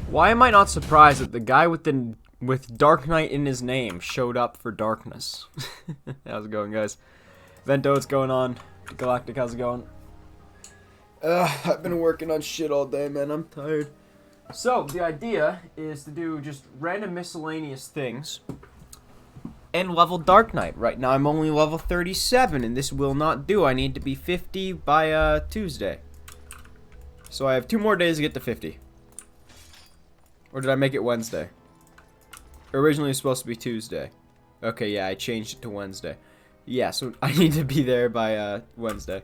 Why am I not surprised that the guy with Dark Knight in his name showed up for Darkness? How's it going, guys? Vento, what's going on? Galactic, how's it going? I've been working on shit all day, man. I'm tired. So, the idea is to do just random miscellaneous things and level Dark Knight. Right now, I'm only level 37, and this will not do. I need to be 50 by Tuesday. So I have 2 more days to get to 50. Or did I make it Wednesday? Originally, it was supposed to be Tuesday. Okay, yeah, I changed it to Wednesday. Yeah, so I need to be there by Wednesday.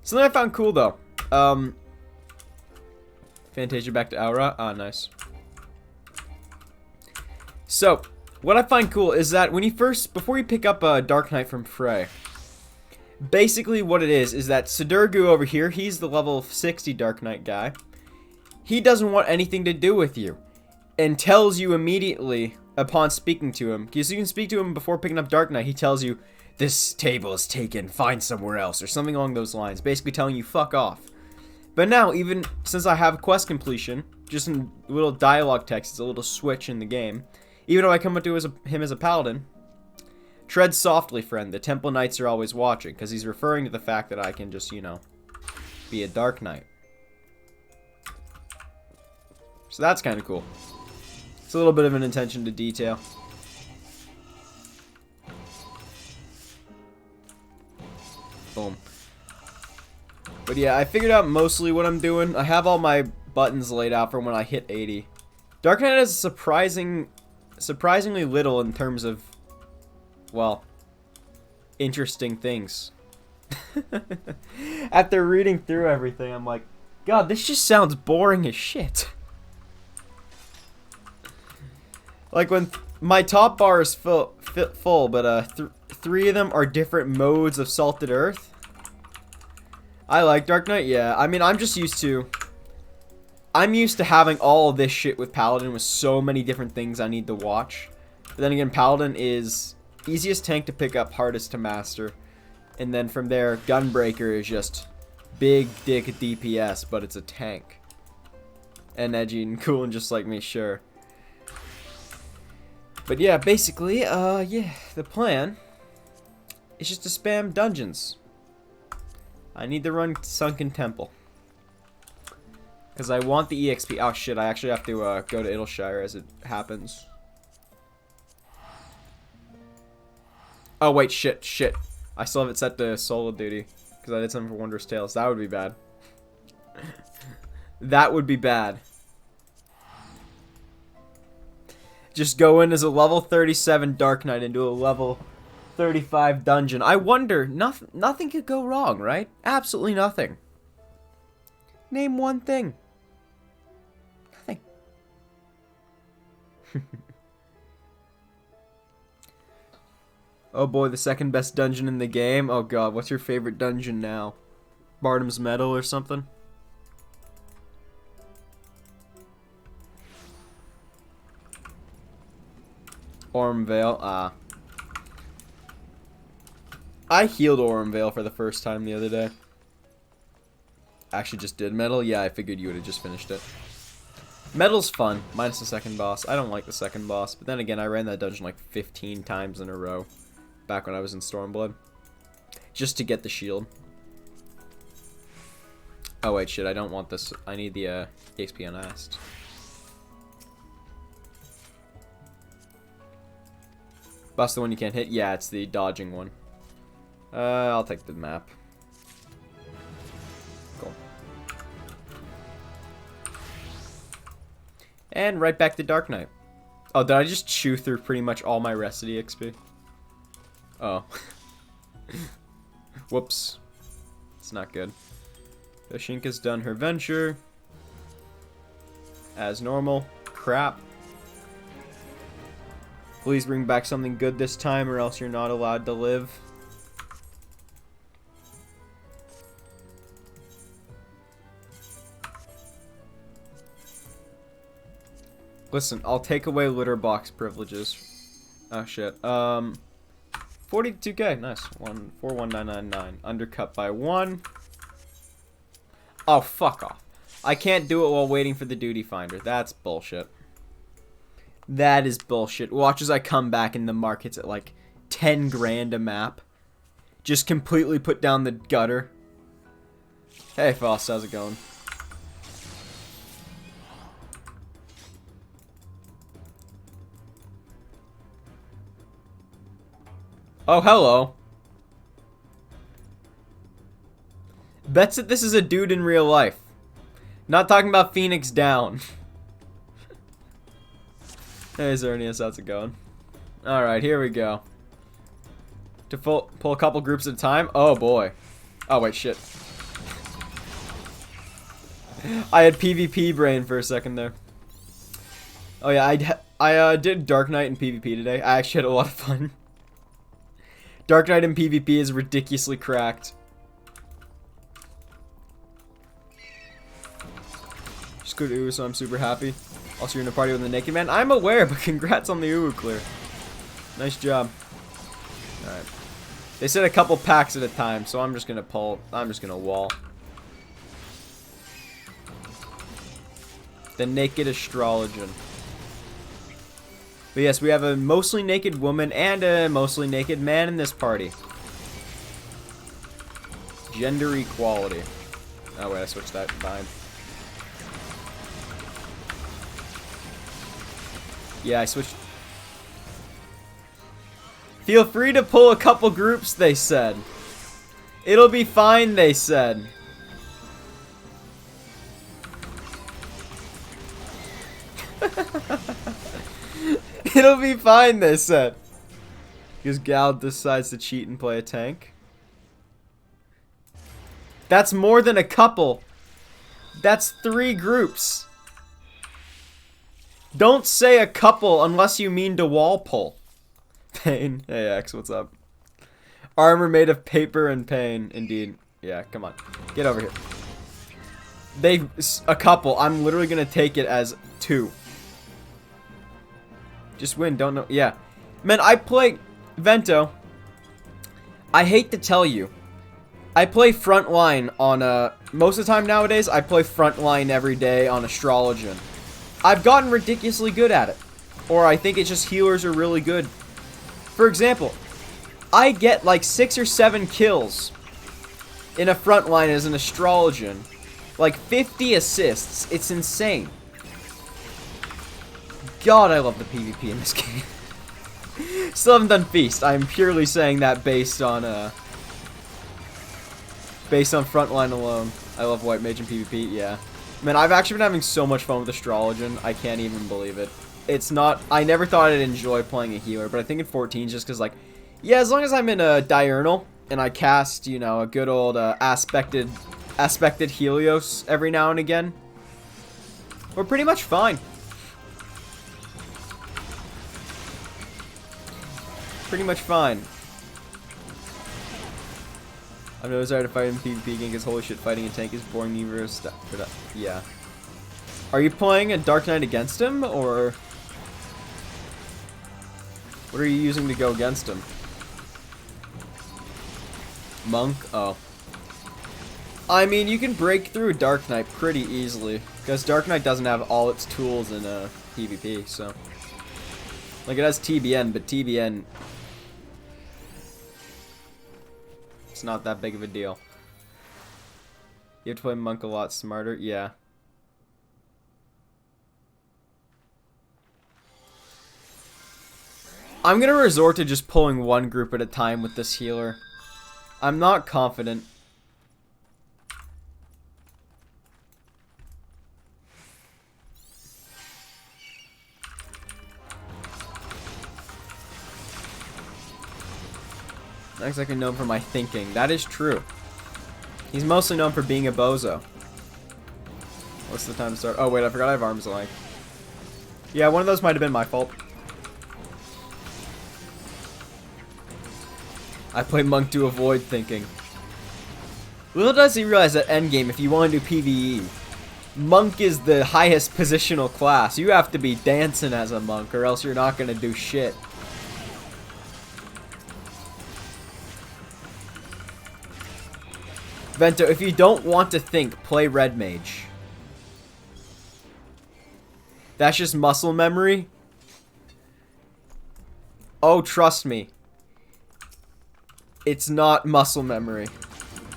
Something I found cool, though. Fantasia back to Aura. Ah, nice. So, what I find cool is that when before you pick up Dark Knight from Frey, basically what it is that Sidurgu over here, he's the level 60 Dark Knight guy. He doesn't want anything to do with you, and tells you immediately upon speaking to him, because you can speak to him before picking up Dark Knight, he tells you, this table is taken, find somewhere else, or something along those lines, basically telling you fuck off. But now, even since I have quest completion, just in little dialogue text, it's a little switch in the game, even though I come up to him as a paladin, tread softly, friend, the Temple Knights are always watching, because he's referring to the fact that I can just, you know, be a Dark Knight. So that's kind of cool. It's a little bit of an attention to detail. Boom. But yeah, I figured out mostly what I'm doing. I have all my buttons laid out for when I hit 80. Dark Knight is surprisingly little in terms of, well, interesting things. After reading through everything, I'm like, God, this just sounds boring as shit. Like when my top bar is full, but 3 of them are different modes of Salted Earth. I like Dark Knight, yeah. I mean, I'm used to having all of this shit with Paladin with so many different things I need to watch. But then again, Paladin is easiest tank to pick up, hardest to master. And then from there, Gunbreaker is just big dick DPS, but it's a tank. And edgy and cool and just like me, sure. But yeah, basically, yeah, the plan is just to spam dungeons. I need to run Sunken Temple. Because I want the EXP. Oh shit, I actually have to go to Idyllshire as it happens. Oh wait, shit. I still have it set to solo duty. Because I did something for Wondrous Tales. That would be bad. That would be bad. Just go in as a level 37 Dark Knight into a level 35 dungeon. I wonder, nothing could go wrong, right? Absolutely nothing. Name one thing. Nothing. Oh boy, the second best dungeon in the game. Oh god, what's your favorite dungeon now? Bardam's Meadow or something? Ormvale, I healed Ormvale for the first time the other day. Actually just did Metal? Yeah, I figured you would have just finished it. Metal's fun, minus the second boss. I don't like the second boss, but then again, I ran that dungeon like 15 times in a row. Back when I was in Stormblood. Just to get the shield. Oh wait, shit, I don't want this. I need the XP unasked. Boss the one you can't hit? Yeah, it's the dodging one. I'll take the map. Cool. And right back to Dark Knight. Oh, did I just chew through pretty much all my Recity XP? Oh. Whoops. It's not good. Ashinka's done her venture. As normal. Crap. Please bring back something good this time or else you're not allowed to live. Listen, I'll take away litter box privileges. Oh shit. 42k, nice. 141999. Undercut by 1. Oh, fuck off. I can't do it while waiting for the duty finder. That's bullshit. That is bullshit. Watch as I come back and the market's at like 10 grand a map. Just completely put down the gutter. Hey, Foss, how's it going? Oh, hello. Bets that this is a dude in real life. Not talking about Phoenix Down. Hey, Xerneas, how's it going? Alright, here we go. To pull a couple groups at a time? Oh, boy. Oh, wait, shit. I had PvP brain for a second there. Oh, yeah, I did Dark Knight in PvP today. I actually had a lot of fun. Dark Knight in PvP is ridiculously cracked. Just go to Uwu, so I'm super happy. Also, you're in a party with the Naked Man. I'm aware, but congrats on the Uwu clear. Nice job. Alright. They said a couple packs at a time, so I'm just gonna pull. I'm just gonna wall. The Naked Astrologian. But yes, we have a mostly naked woman and a mostly naked man in this party. Gender equality. Oh wait, I switched that. Fine. Yeah, I switched. Feel free to pull a couple groups, they said. It'll be fine, they said. It'll be fine, they said. Because Gal decides to cheat and play a tank. That's more than a couple. That's 3 groups. Don't say a couple unless you mean to wall pull. Pain. Hey, X, what's up? Armor made of paper and pain. Indeed. Yeah, come on. Get over here. A couple. I'm literally going to take it as 2. Just win, don't know. Yeah. Man, I play Vento. I hate to tell you. I play Frontline on most of the time nowadays, I play Frontline every day on Astrologian. I've gotten ridiculously good at it. Or I think it's just healers are really good. For example, I get like 6 or 7 kills in a Frontline as an Astrologian. Like 50 assists. It's insane. God, I love the PvP in this game. Still haven't done Feast. I'm purely saying that based on Frontline alone. I love White Mage and PvP, yeah. Man, I've actually been having so much fun with Astrologian. I can't even believe it. It's not... I never thought I'd enjoy playing a healer, but I think in 14 just because, like... Yeah, as long as I'm in a Diurnal, and I cast, you know, a good old aspected Helios every now and again, we're pretty much fine. Pretty much fine. I'm no desire to fight in PvP again because holy shit, fighting a tank is boring. Yeah. Are you playing a Dark Knight against him, or what are you using to go against him? Monk? Oh. I mean, you can break through Dark Knight pretty easily because Dark Knight doesn't have all its tools in PvP, so. Like, it has TBN, but TBN... it's not that big of a deal. You have to play Monk a lot smarter? Yeah. I'm gonna resort to just pulling one group at a time with this healer. I'm not confident. Next, I can know him for my thinking. That is true. He's mostly known for being a bozo. What's the time to start? Oh, wait, I forgot I have arms length. Yeah, one of those might have been my fault. I play Monk to avoid thinking. Little does he realize that endgame, if you want to do PvE, Monk is the highest positional class. You have to be dancing as a Monk, or else you're not going to do shit. Vento, if you don't want to think, play Red Mage. That's just muscle memory. Oh, trust me. It's not muscle memory.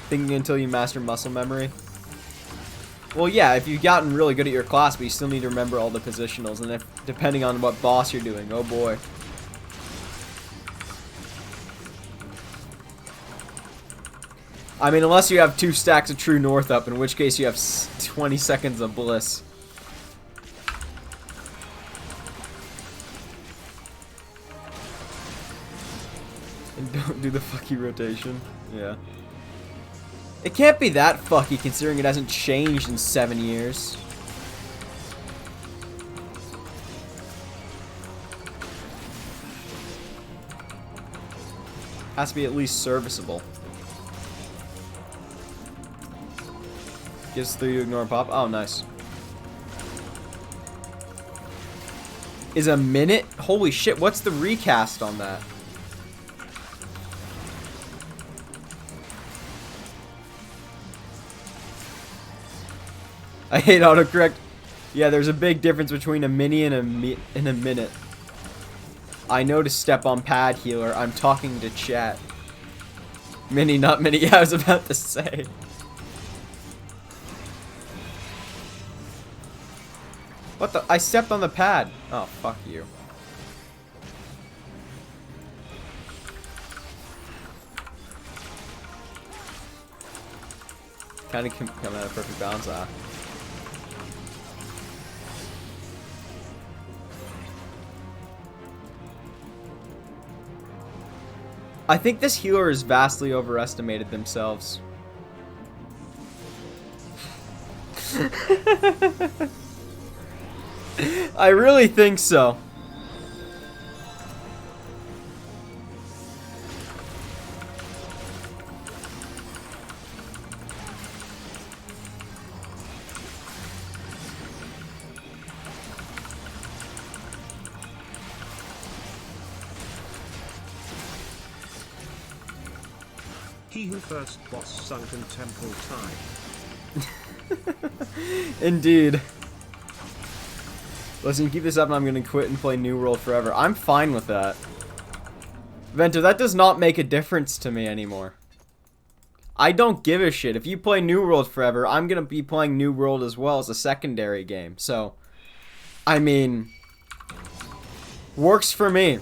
Thinking until you master muscle memory. Well, yeah, if you've gotten really good at your class, but you still need to remember all the positionals, and if depending on what boss you're doing, oh boy. I mean, unless you have 2 stacks of True North up, in which case you have 20 seconds of bliss. And don't do the fucky rotation. Yeah. It can't be that fucky considering it hasn't changed in 7 years. Has to be at least serviceable. Gives 3 to ignore pop. Oh, nice. Is a minute? Holy shit, what's the recast on that? I hate autocorrect. Yeah, there's a big difference between a mini and a minute. I know to step on pad healer. I'm talking to chat. Mini, not mini. Yeah, I was about to say. What the? I stepped on the pad. Oh, fuck you. Kind of come out of perfect balance. I think this healer has vastly overestimated themselves. I really think so. He who first boss sunken temple time. Indeed. Listen, you keep this up and I'm gonna quit and play New World forever. I'm fine with that. Vento, that does not make a difference to me anymore. I don't give a shit. If you play New World forever, I'm gonna be playing New World as well as a secondary game. So, I mean, works for me.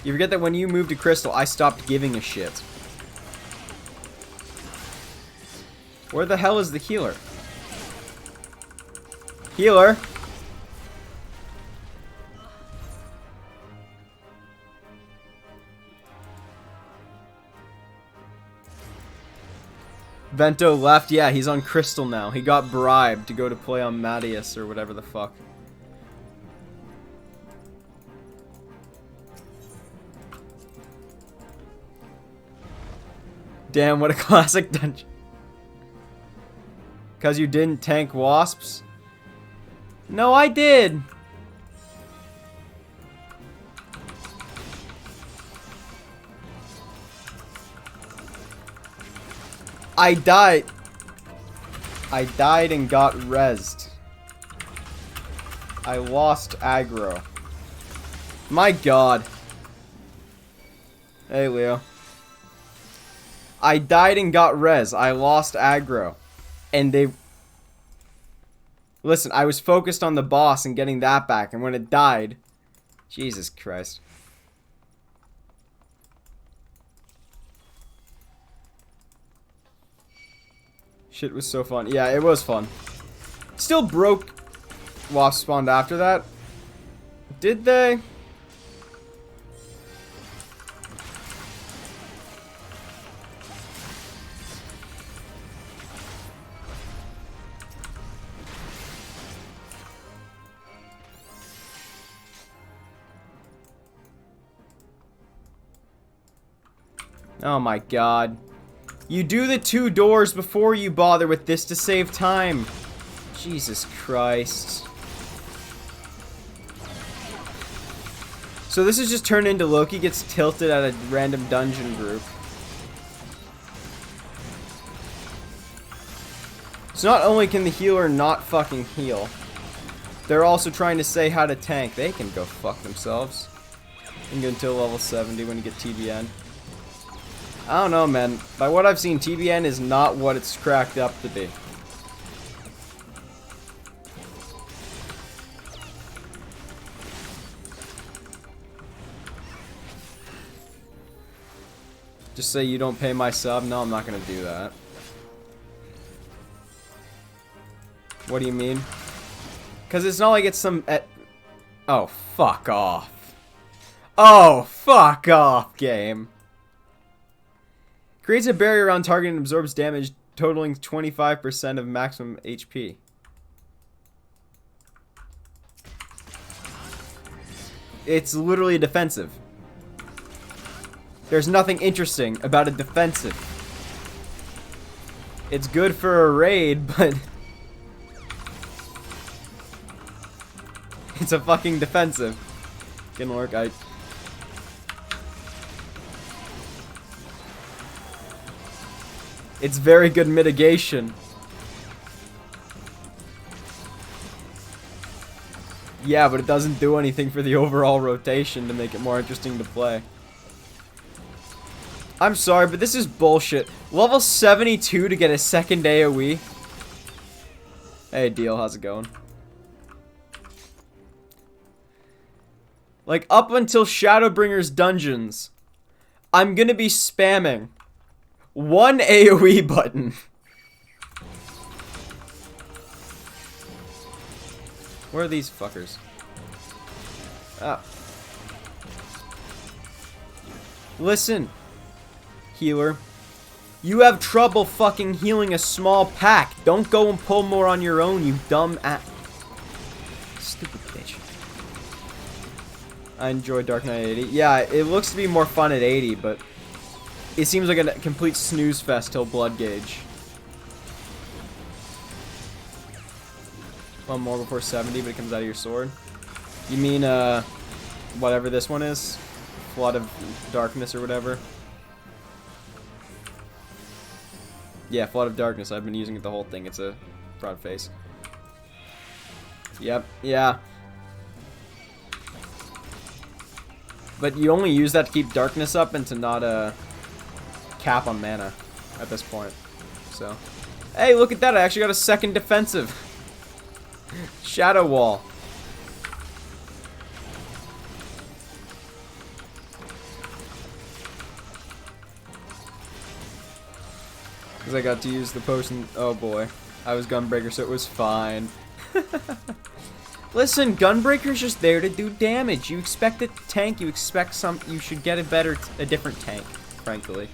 You forget that when you moved to Crystal, I stopped giving a shit. Where the hell is the healer? Healer? Vento left. Yeah, he's on Crystal now. He got bribed to go to play on Mattias or whatever the fuck. Damn, what a classic dungeon. Because you didn't tank wasps? No, I did. I died. I died and got rezzed. I lost aggro. My god. Hey, Leo. I died and got res. I lost aggro. And they... Listen, I was focused on the boss and getting that back. And when it died... Jesus Christ. Shit was so fun. Yeah, it was fun. Still broke wasp spawned after that. Did they? Oh my god. You do the 2 doors before you bother with this to save time. Jesus Christ. So this is just turned into Loki gets tilted at a random dungeon group. So not only can the healer not fucking heal, they're also trying to say how to tank. They can go fuck themselves. You can get until level 70 when you get TBN. I don't know, man. By what I've seen, TBN is not what it's cracked up to be. Just say you don't pay my sub? No, I'm not gonna do that. What do you mean? Because it's not like it's some... Oh, fuck off. Oh, fuck off, game. Creates a barrier around target and absorbs damage totaling 25% of maximum HP. It's literally defensive. There's nothing interesting about a defensive. It's good for a raid, but... it's a fucking defensive. Didn't work, It's very good mitigation. Yeah, but it doesn't do anything for the overall rotation to make it more interesting to play. I'm sorry, but this is bullshit. Level 72 to get a second AoE? Hey, Deal, how's it going? Like, up until Shadowbringer's dungeons, I'm gonna be spamming one AoE button. Where are these fuckers? Ah. Listen, healer. You have trouble fucking healing a small pack. Don't go and pull more on your own, you dumb stupid bitch. I enjoy Dark Knight 80. Yeah, it looks to be more fun at 80, but it seems like a complete snooze fest till Blood Gauge. One more before 70, but it comes out of your sword. You mean, whatever this one is? Flood of Darkness or whatever? Yeah, Flood of Darkness. I've been using it the whole thing. It's a broad face. Yep, yeah. But you only use that to keep Darkness up and to not, cap on mana at this point. So. Hey, look at that. I actually got a second defensive. Shadow Wall. Because I got to use the potion. Oh boy. I was Gunbreaker, so it was fine. Listen, Gunbreaker's just there to do damage. You expect a tank, you should get a different tank, frankly.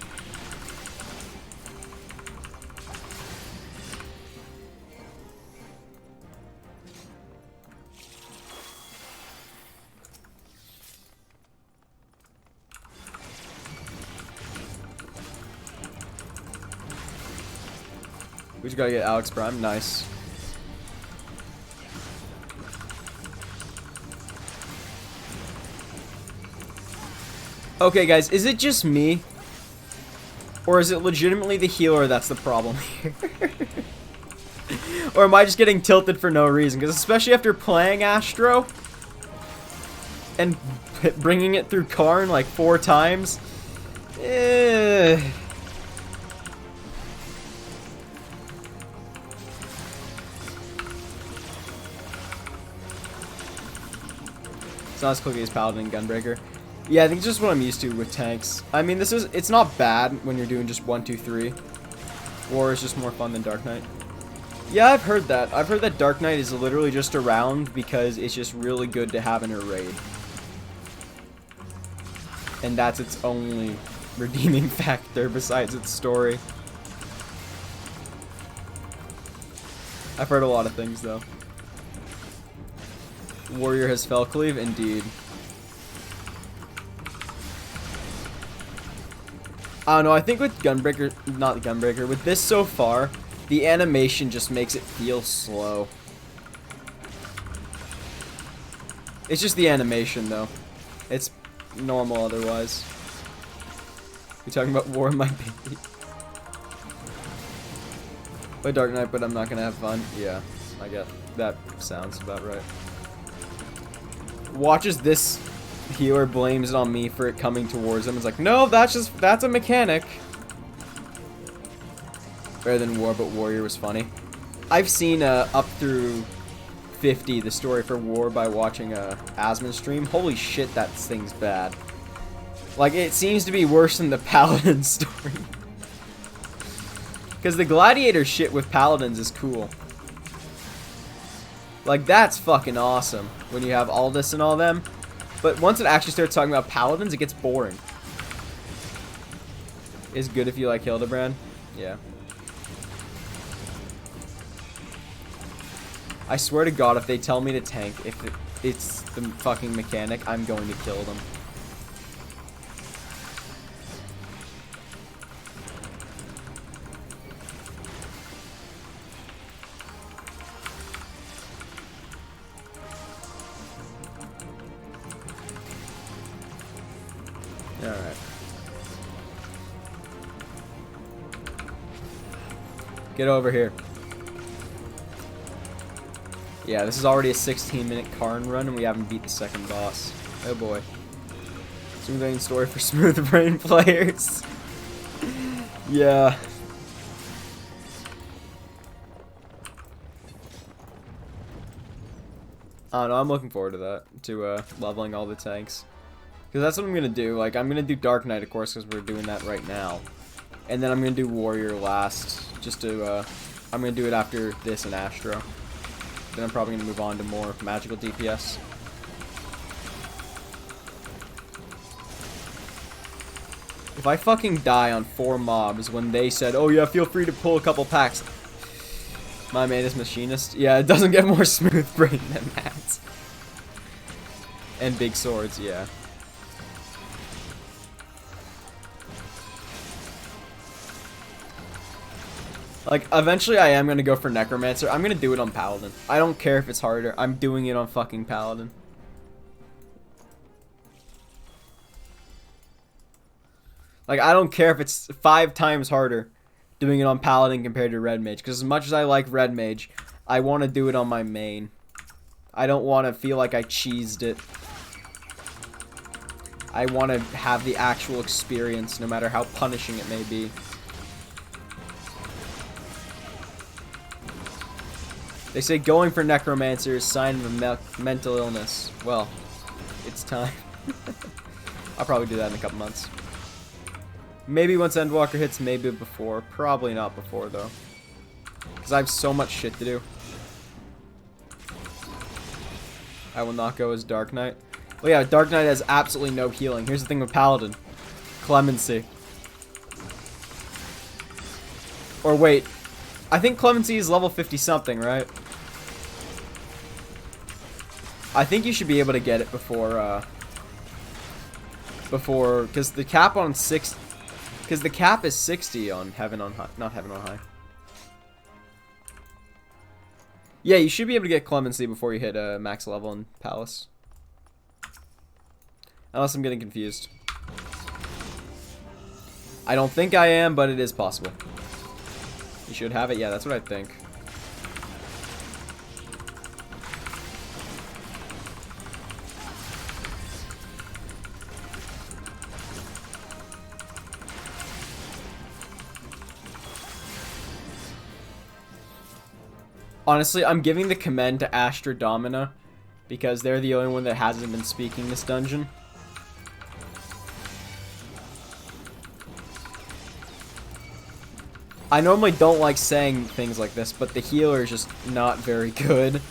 We just gotta get Alex Prime. Nice. Okay, guys, is it just me? Or is it legitimately the healer that's the problem here? Or am I just getting tilted for no reason? Because especially after playing Astro and bringing it through Karn like 4 times. It's not as quickly as Paladin and Gunbreaker. Yeah, I think it's just what I'm used to with tanks. I mean, it's not bad when you're doing just 1, 2, 3. War is just more fun than Dark Knight. Yeah, I've heard that. I've heard that Dark Knight is literally just around because it's just really good to have in a raid. And that's its only redeeming factor besides its story. I've heard a lot of things, though. Warrior has Felcleave? Indeed. I don't know, I think with Gunbreaker, not Gunbreaker, with this so far, the animation just makes it feel slow. It's just the animation, though. It's normal otherwise. You're talking about War, my baby. Play Dark Knight, but I'm not gonna have fun. Yeah, I get that. Sounds about right. Watches this healer, blames it on me for it coming towards him. It's like, no, that's a mechanic. Better than War, but Warrior was funny. I've seen up through 50 the story for War by watching Asmon stream. Holy shit, that thing's bad. Like, it seems to be worse than the Paladin story. Because the Gladiator shit with Paladins is cool. Like, that's fucking awesome when you have Aldous and all them. But once it actually starts talking about Paladins, it gets boring. Is good if you like Hildebrand. Yeah. I swear to God, if they tell me to tank, if it's the fucking mechanic, I'm going to kill them. Alright. Get over here. Yeah, this is already a 16-minute Karn run, and we haven't beat the second boss. Oh boy. Smooth Brain story for Smooth Brain players. Yeah. I don't know, I'm looking forward to that. To leveling all the tanks. Because that's what I'm going to do. Like, I'm going to do Dark Knight, of course, because we're doing that right now. And then I'm going to do Warrior last. Just to, I'm going to do it after this and Astro. Then I'm probably going to move on to more magical DPS. If I fucking die on 4 mobs when they said, oh yeah, feel free to pull a couple packs. My man is Machinist. Yeah, it doesn't get more Smooth Brain than that. And big swords, yeah. Like, eventually I am going to go for Necromancer. I'm going to do it on Paladin. I don't care if it's harder. I'm doing it on fucking Paladin. Like, I don't care if it's 5 times harder doing it on Paladin compared to Red Mage. Because as much as I like Red Mage, I want to do it on my main. I don't want to feel like I cheesed it. I want to have the actual experience, no matter how punishing it may be. They say going for Necromancer is a sign of a mental illness. Well, it's time. I'll probably do that in a couple months. Maybe once Endwalker hits, maybe before. Probably not before, though. Because I have so much shit to do. I will not go as Dark Knight. Well, yeah, Dark Knight has absolutely no healing. Here's the thing with Paladin. Clemency. Or wait. I think Clemency is level 50-something, right? I think you should be able to get it before, because the cap on 6, because the cap is 60 on Heaven on High, not Heaven on High. Yeah, you should be able to get Clemency before you hit max level in Palace. Unless I'm getting confused. I don't think I am, but it is possible. You should have it. Yeah, that's what I think. Honestly, I'm giving the commend to Astra Domina because they're the only one that hasn't been speaking this dungeon. I normally don't like saying things like this, but the healer is just not very good.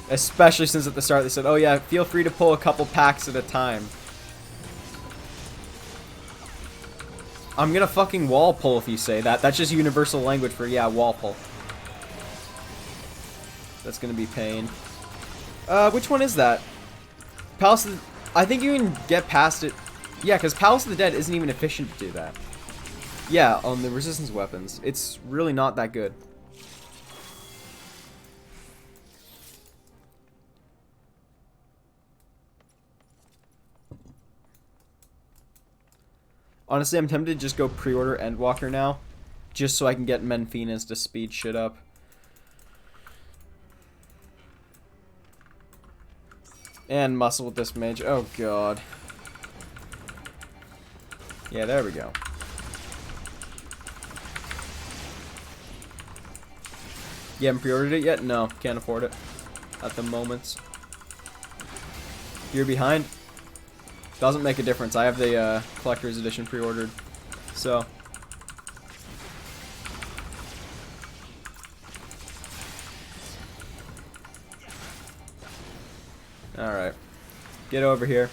Especially since at the start they said, oh yeah, feel free to pull a couple packs at a time. I'm gonna fucking wall pull if you say that. That's just universal language for, yeah, wall pull. That's gonna be pain. Which one is that? Palace of the... I think you can get past it. Yeah, because Palace of the Dead isn't even efficient to do that. Yeah, on the resistance weapons. It's really not that good. Honestly, I'm tempted to just go pre-order Endwalker now, just so I can get Menfinas to speed shit up. And muscle with this mage. Oh god. Yeah, there we go. You haven't pre-ordered it yet? No, can't afford it at the moment. You're behind? Doesn't make a difference. I have the collector's edition pre-ordered. So. Alright. Get over here.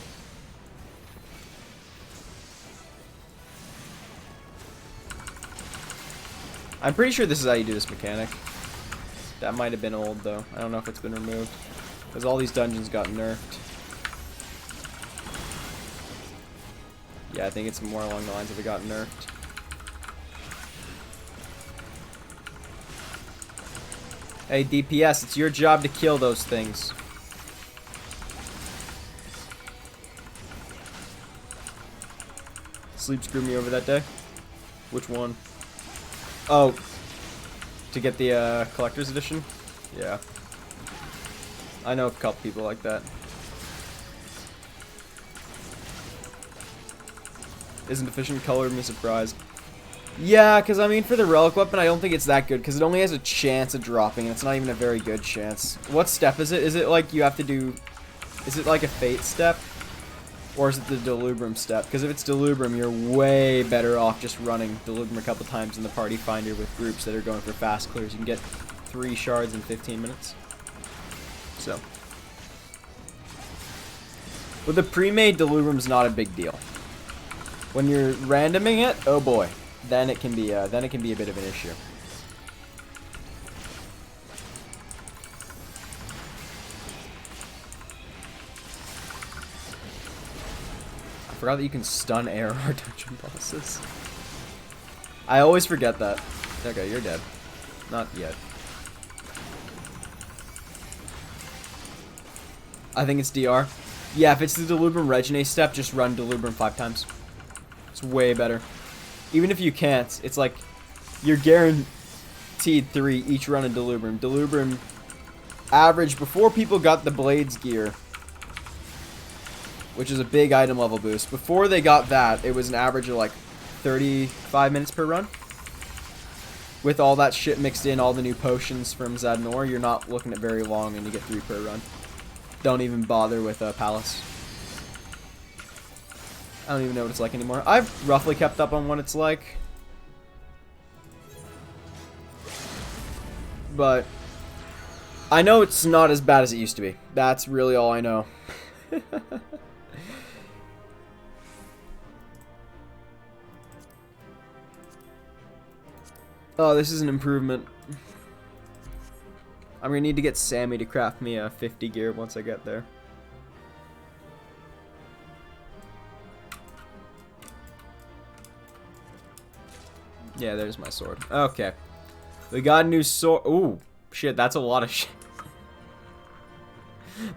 I'm pretty sure this is how you do this mechanic. That might have been old, though. I don't know if it's been removed. Because all these dungeons got nerfed. Yeah, I think it's more along the lines of it got nerfed. Hey, DPS, it's your job to kill those things. Sleep screwed me over that day? Which one? Oh, to get the collector's edition? Yeah. I know a couple people like that. Isn't efficient color me surprised? Yeah, because I mean, for the relic weapon, I don't think it's that good, because it only has a chance of dropping, and it's not even a very good chance. What step is it? Is it like you have to do... Is it like a fate step? Or is it the Delubrum step? Because if it's Delubrum, you're way better off just running Delubrum a couple times in the party finder with groups that are going for fast clears. You can get 3 shards in 15 minutes. So. With the pre-made, Delubrum's not a big deal. When you're randoming it, oh boy, then it can be a bit of an issue. I forgot that you can stun ARR dungeon bosses. I always forget that. Okay, you're dead. Not yet. I think it's DR. Yeah, if it's the Delubrum Regine step, just run Delubrum 5 times. It's way better. Even if you can't, it's like you're guaranteed 3 each run of Delubrum. Delubrum average before people got the Blades gear, which is a big item level boost. Before they got that, it was an average of like 35 minutes per run. With all that shit mixed in, all the new potions from Zadnor, you're not looking at very long and you get 3 per run. Don't even bother with Palace. I don't even know what it's like anymore. I've roughly kept up on what it's like. But I know it's not as bad as it used to be. That's really all I know. Oh, this is an improvement. I'm gonna need to get Sammy to craft me a 50 gear once I get there. Yeah, there's my sword. Okay. We got a new sword. Ooh, shit, that's a lot of shit.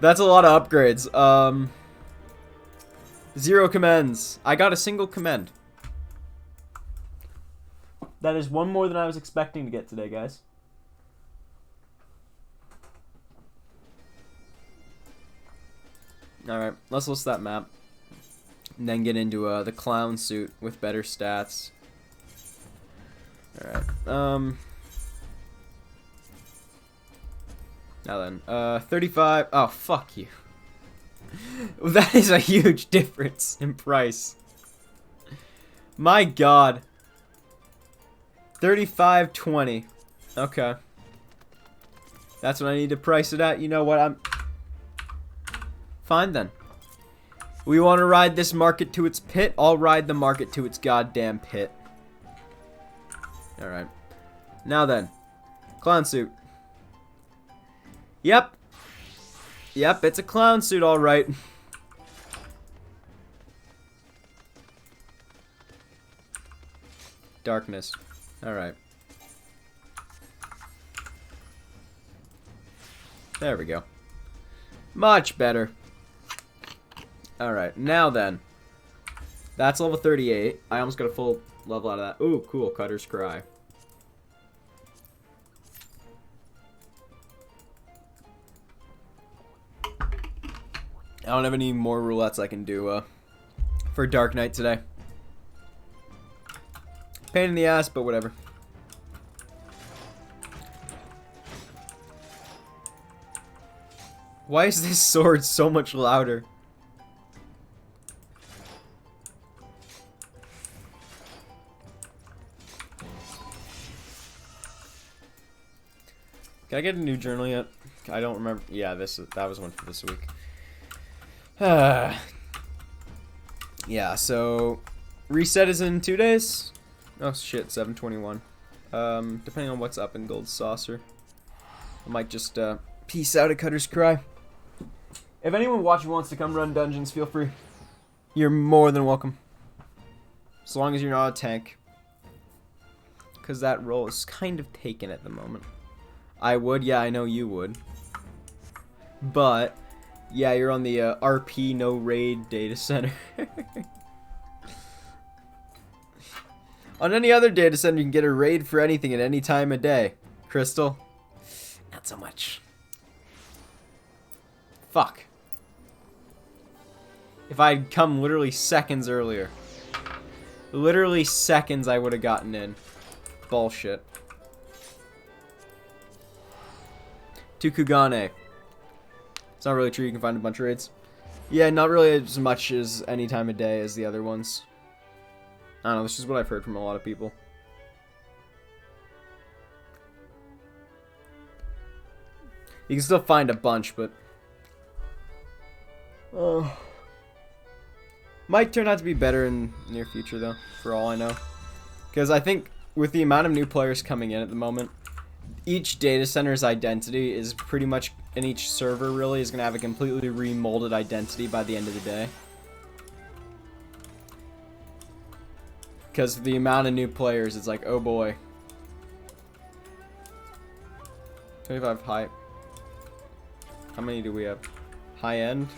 That's a lot of upgrades. 0 commends. I got a single commend. That is one more than I was expecting to get today, guys. Alright, let's list that map. And then get into the clown suit with better stats. Alright, now then, 35, oh, fuck you. That is a huge difference in price. My god. 35.20. Okay. That's what I need to price it at. You know what? I'm fine then. We want to ride this market to its pit. I'll ride the market to its goddamn pit. Alright. Now then. Clown suit. Yep. Yep, it's a clown suit, alright. Darkness. Alright. There we go. Much better. Alright, now then. That's level 38. I almost got a full level out of that. Ooh, cool. Cutter's Cry. I don't have any more roulettes I can do for Dark Knight today. Pain in the ass, but whatever. Why is this sword so much louder? Can I get a new journal yet? I don't remember. Yeah, that was one for this week. Yeah, so reset is in 2 days. Oh shit, 7:21. Depending on what's up in Gold Saucer, I might just peace out at Cutter's Cry. If anyone watching wants to come run dungeons, feel free. You're more than welcome. As long as you're not a tank, because that role is kind of taken at the moment. I would, yeah, I know you would. But yeah, you're on the RP no raid data center. On any other data center, you can get a raid for anything at any time of day. Crystal? Not so much. Fuck. If I'd come literally seconds earlier. Literally seconds I would have gotten in. Bullshit. To Kugane. It's not really true, you can find a bunch of raids. Yeah, not really as much as any time of day as the other ones. I don't know, this is what I've heard from a lot of people. You can still find a bunch, but... might turn out to be better in the near future, though, for all I know. Because I think with the amount of new players coming in at the moment, each data center's identity is pretty much, in each server really, is going to have a completely remolded identity by the end of the day. Because the amount of new players, it's like, oh boy. 25 high. How many do we have? High end?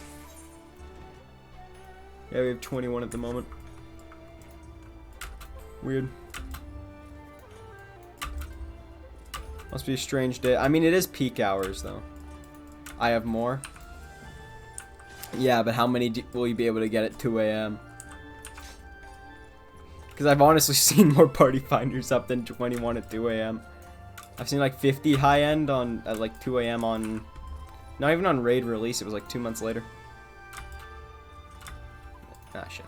Yeah, we have 21 at the moment. Weird. Must be a strange day. I mean, it is peak hours, though. I have more. Yeah, but how many will you be able to get at 2 a.m.? Because I've honestly seen more party finders up than 21 at 2 a.m. I've seen like 50 high end on at like 2 a.m. on... Not even on raid release, it was like 2 months later. Ah, shit.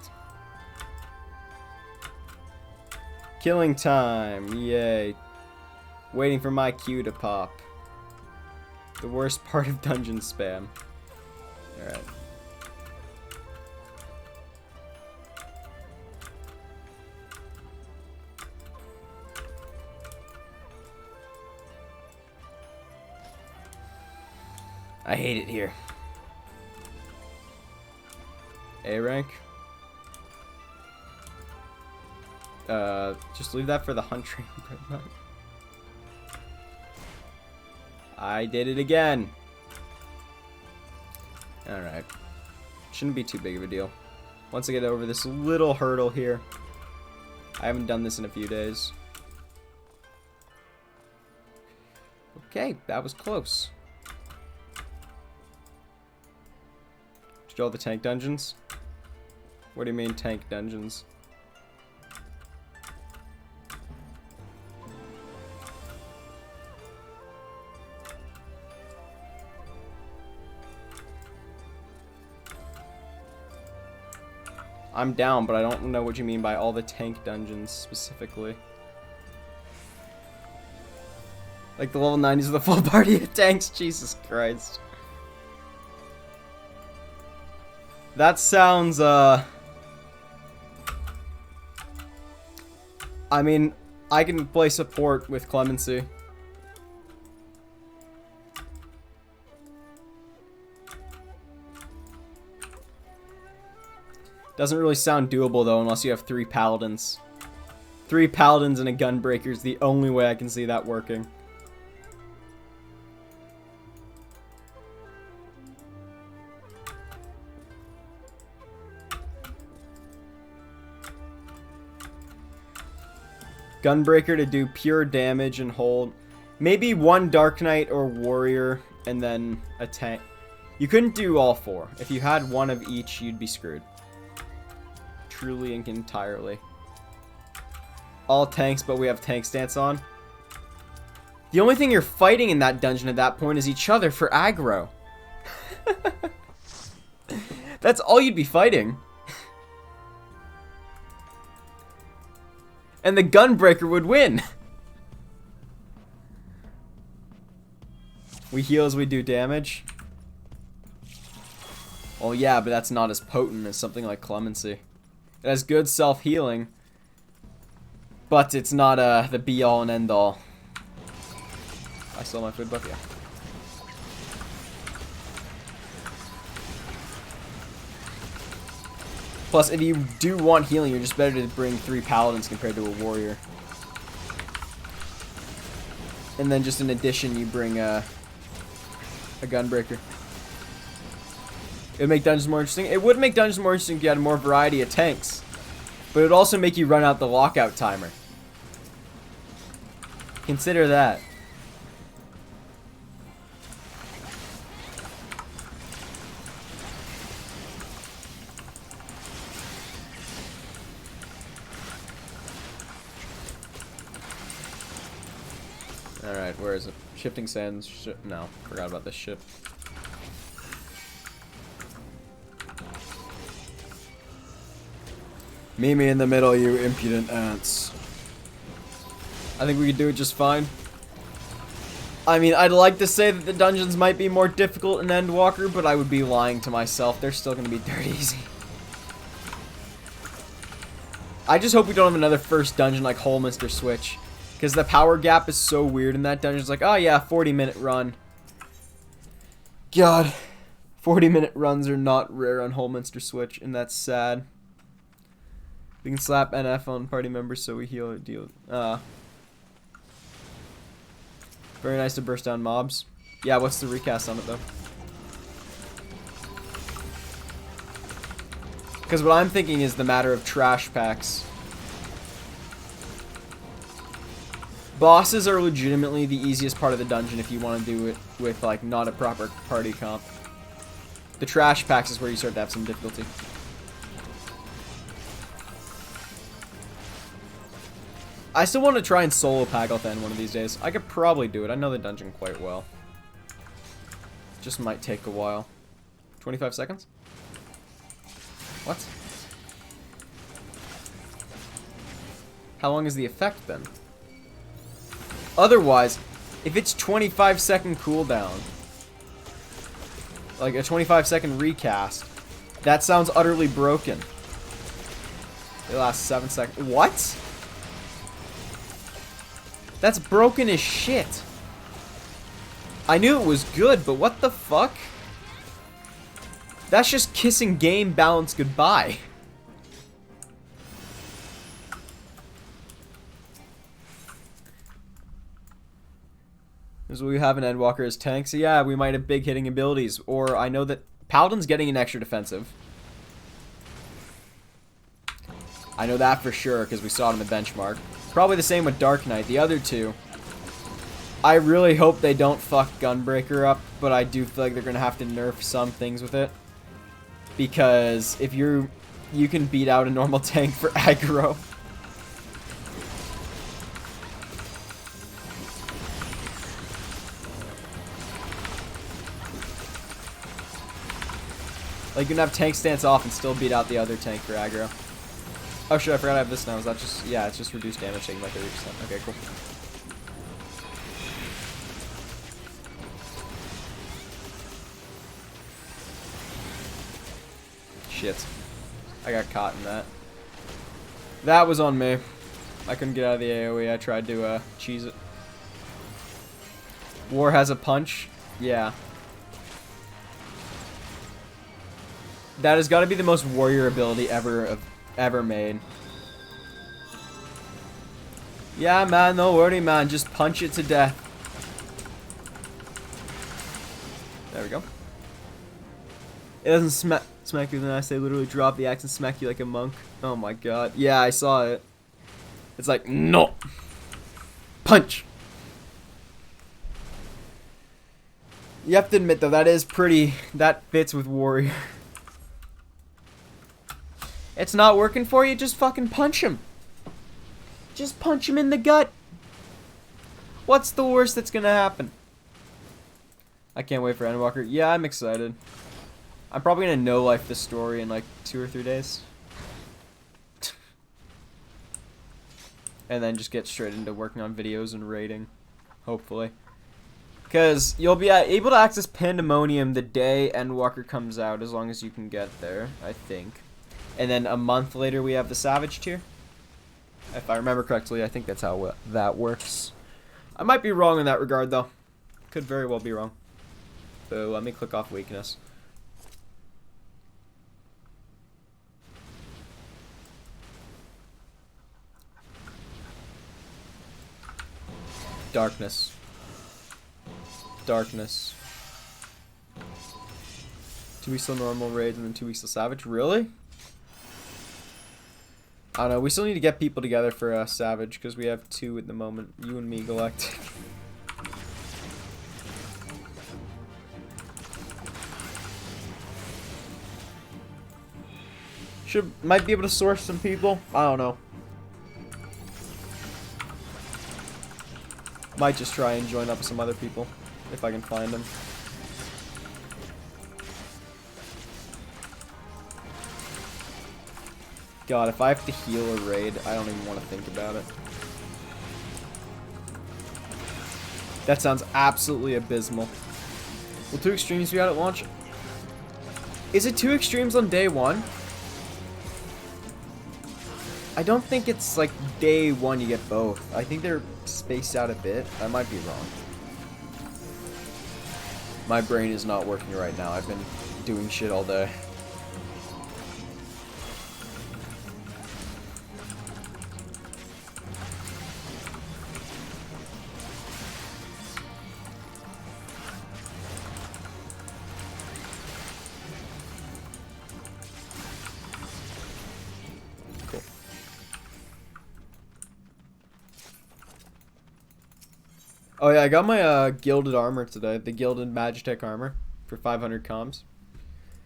Killing time, yay. Waiting for my cue to pop. The worst part of dungeon spam. Alright. I hate it here. A rank? Just leave that for the hunt train. I did it again. Alright. Shouldn't be too big of a deal. Once I get over this little hurdle here. I haven't done this in a few days. Okay, that was close. Did you all the tank dungeons? What do you mean tank dungeons? I'm down, but I don't know what you mean by all the tank dungeons specifically. Like the level 90s with a full party of tanks? Jesus Christ. That sounds, I mean, I can play support with Clemency. Doesn't really sound doable, though, unless you have 3 paladins. 3 paladins and a gunbreaker is the only way I can see that working. Gunbreaker to do pure damage and hold. Maybe one Dark Knight or Warrior, and then a tank. You couldn't do all 4. If you had one of each, you'd be screwed. Truly and entirely. All tanks, but we have tank stance on. The only thing you're fighting in that dungeon at that point is each other for aggro. That's all you'd be fighting. And the Gunbreaker would win. We heal as we do damage. Well, yeah, but that's not as potent as something like Clemency. It has good self-healing, but it's not the be-all and end-all. I stole my food buff, yeah. Plus, if you do want healing, you're just better to bring 3 paladins compared to a warrior. And then just in addition, you bring a Gunbreaker. It would make dungeons more interesting. It would make dungeons more interesting if you had more variety of tanks. But it would also make you run out the lockout timer. Consider that. Alright, where is it? Shifting Sands. No, forgot about this ship. Meet me in the middle, you impudent ants. I think we could do it just fine. I mean, I'd like to say that the dungeons might be more difficult in Endwalker, but I would be lying to myself. They're still going to be dirt easy. I just hope we don't have another first dungeon like Holminster Switch. Because the power gap is so weird in that dungeon. It's like, oh yeah, 40-minute run. God. 40-minute runs are not rare on Holminster Switch, and that's sad. We can slap NF on party members so we heal or deal. Very nice to burst down mobs. Yeah, what's the recast on it though? Because what I'm thinking is the matter of trash packs. Bosses are legitimately the easiest part of the dungeon if you want to do it with like not a proper party comp. The trash packs is where you start to have some difficulty. I still want to try and solo Pagelthan one of these days. I could probably do it. I know the dungeon quite well. Just might take a while. 25 seconds? What? How long is the effect then? Otherwise, if it's 25-second cooldown, like a 25-second recast, that sounds utterly broken. It lasts 7 seconds. What? That's broken as shit. I knew it was good, but what the fuck? That's just kissing game balance goodbye. This is what we have in Endwalker as tanks. So yeah, we might have big hitting abilities. Or I know that Paladin's getting an extra defensive. I know that for sure because we saw it in the benchmark. Probably the same with Dark Knight. The other two, I really hope they don't fuck Gunbreaker up, but I do feel like they're going to have to nerf some things with it. Because if you can beat out a normal tank for aggro. Like, you can have tank stance off and still beat out the other tank for aggro. Oh shit, I forgot I have this now. Is that just... Yeah, it's just reduced damage taken by 30%. Okay, cool. Shit. I got caught in that. That was on me. I couldn't get out of the AoE. I tried to, cheese it. War has a punch? Yeah. That has got to be the most warrior ability ever made. Yeah, man, no worry, man. Just punch it to death. There we go. It doesn't smack you, then I say literally drop the axe and smack you like a monk. Oh my god. Yeah, I saw it. It's like, no. Punch. You have to admit, though, that fits with Warrior. It's not working for you, just fucking punch him. Just punch him in the gut. What's the worst that's gonna happen? I can't wait for Endwalker. Yeah, I'm excited. I'm probably gonna no-life this story in like 2 or 3 days. And then just get straight into working on videos and raiding. Hopefully. Because you'll be able to access Pandemonium the day Endwalker comes out, as long as you can get there, I think. And then a month later we have the Savage tier. If I remember correctly, I think that's how that works. I might be wrong in that regard, though. Could very well be wrong. So let me click off weakness. Darkness. Darkness. 2 weeks till normal raid and then 2 weeks till Savage. Really? I don't know. We still need to get people together for Savage because we have 2 at the moment. You and me, Galactic. Might be able to source some people. I don't know. Might just try and join up with some other people if I can find them. God, if I have to heal a raid, I don't even want to think about it. That sounds absolutely abysmal. Will 2 extremes be out at launch? Is it 2 extremes on day 1? I don't think it's like day 1 you get both. I think they're spaced out a bit. I might be wrong. My brain is not working right now. I've been doing shit all day. Oh yeah, I got my gilded armor today, the gilded Magitech armor for 500 comms.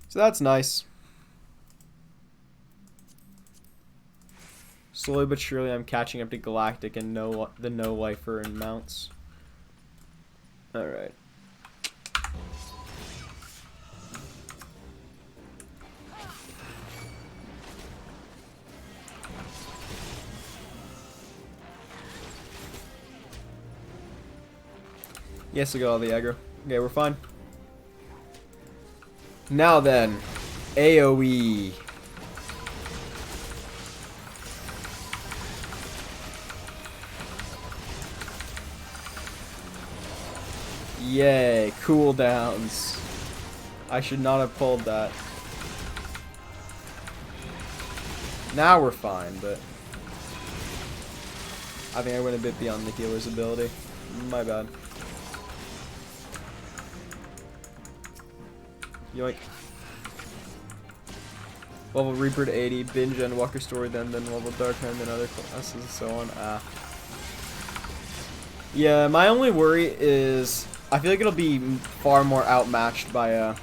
So that's nice. Slowly but surely I'm catching up to Galactic and the no-lifer and mounts. Alright. Yes, we got all the aggro. Okay, we're fine. Now then, AoE. Yay, cooldowns. I should not have pulled that. Now we're fine, but I think I went a bit beyond the healer's ability. My bad. Yoink. Level Reaper to 80, binge Endwalker story, then level Dark Knight, then other classes, and so on. Yeah, my only worry is I feel like it'll be far more outmatched by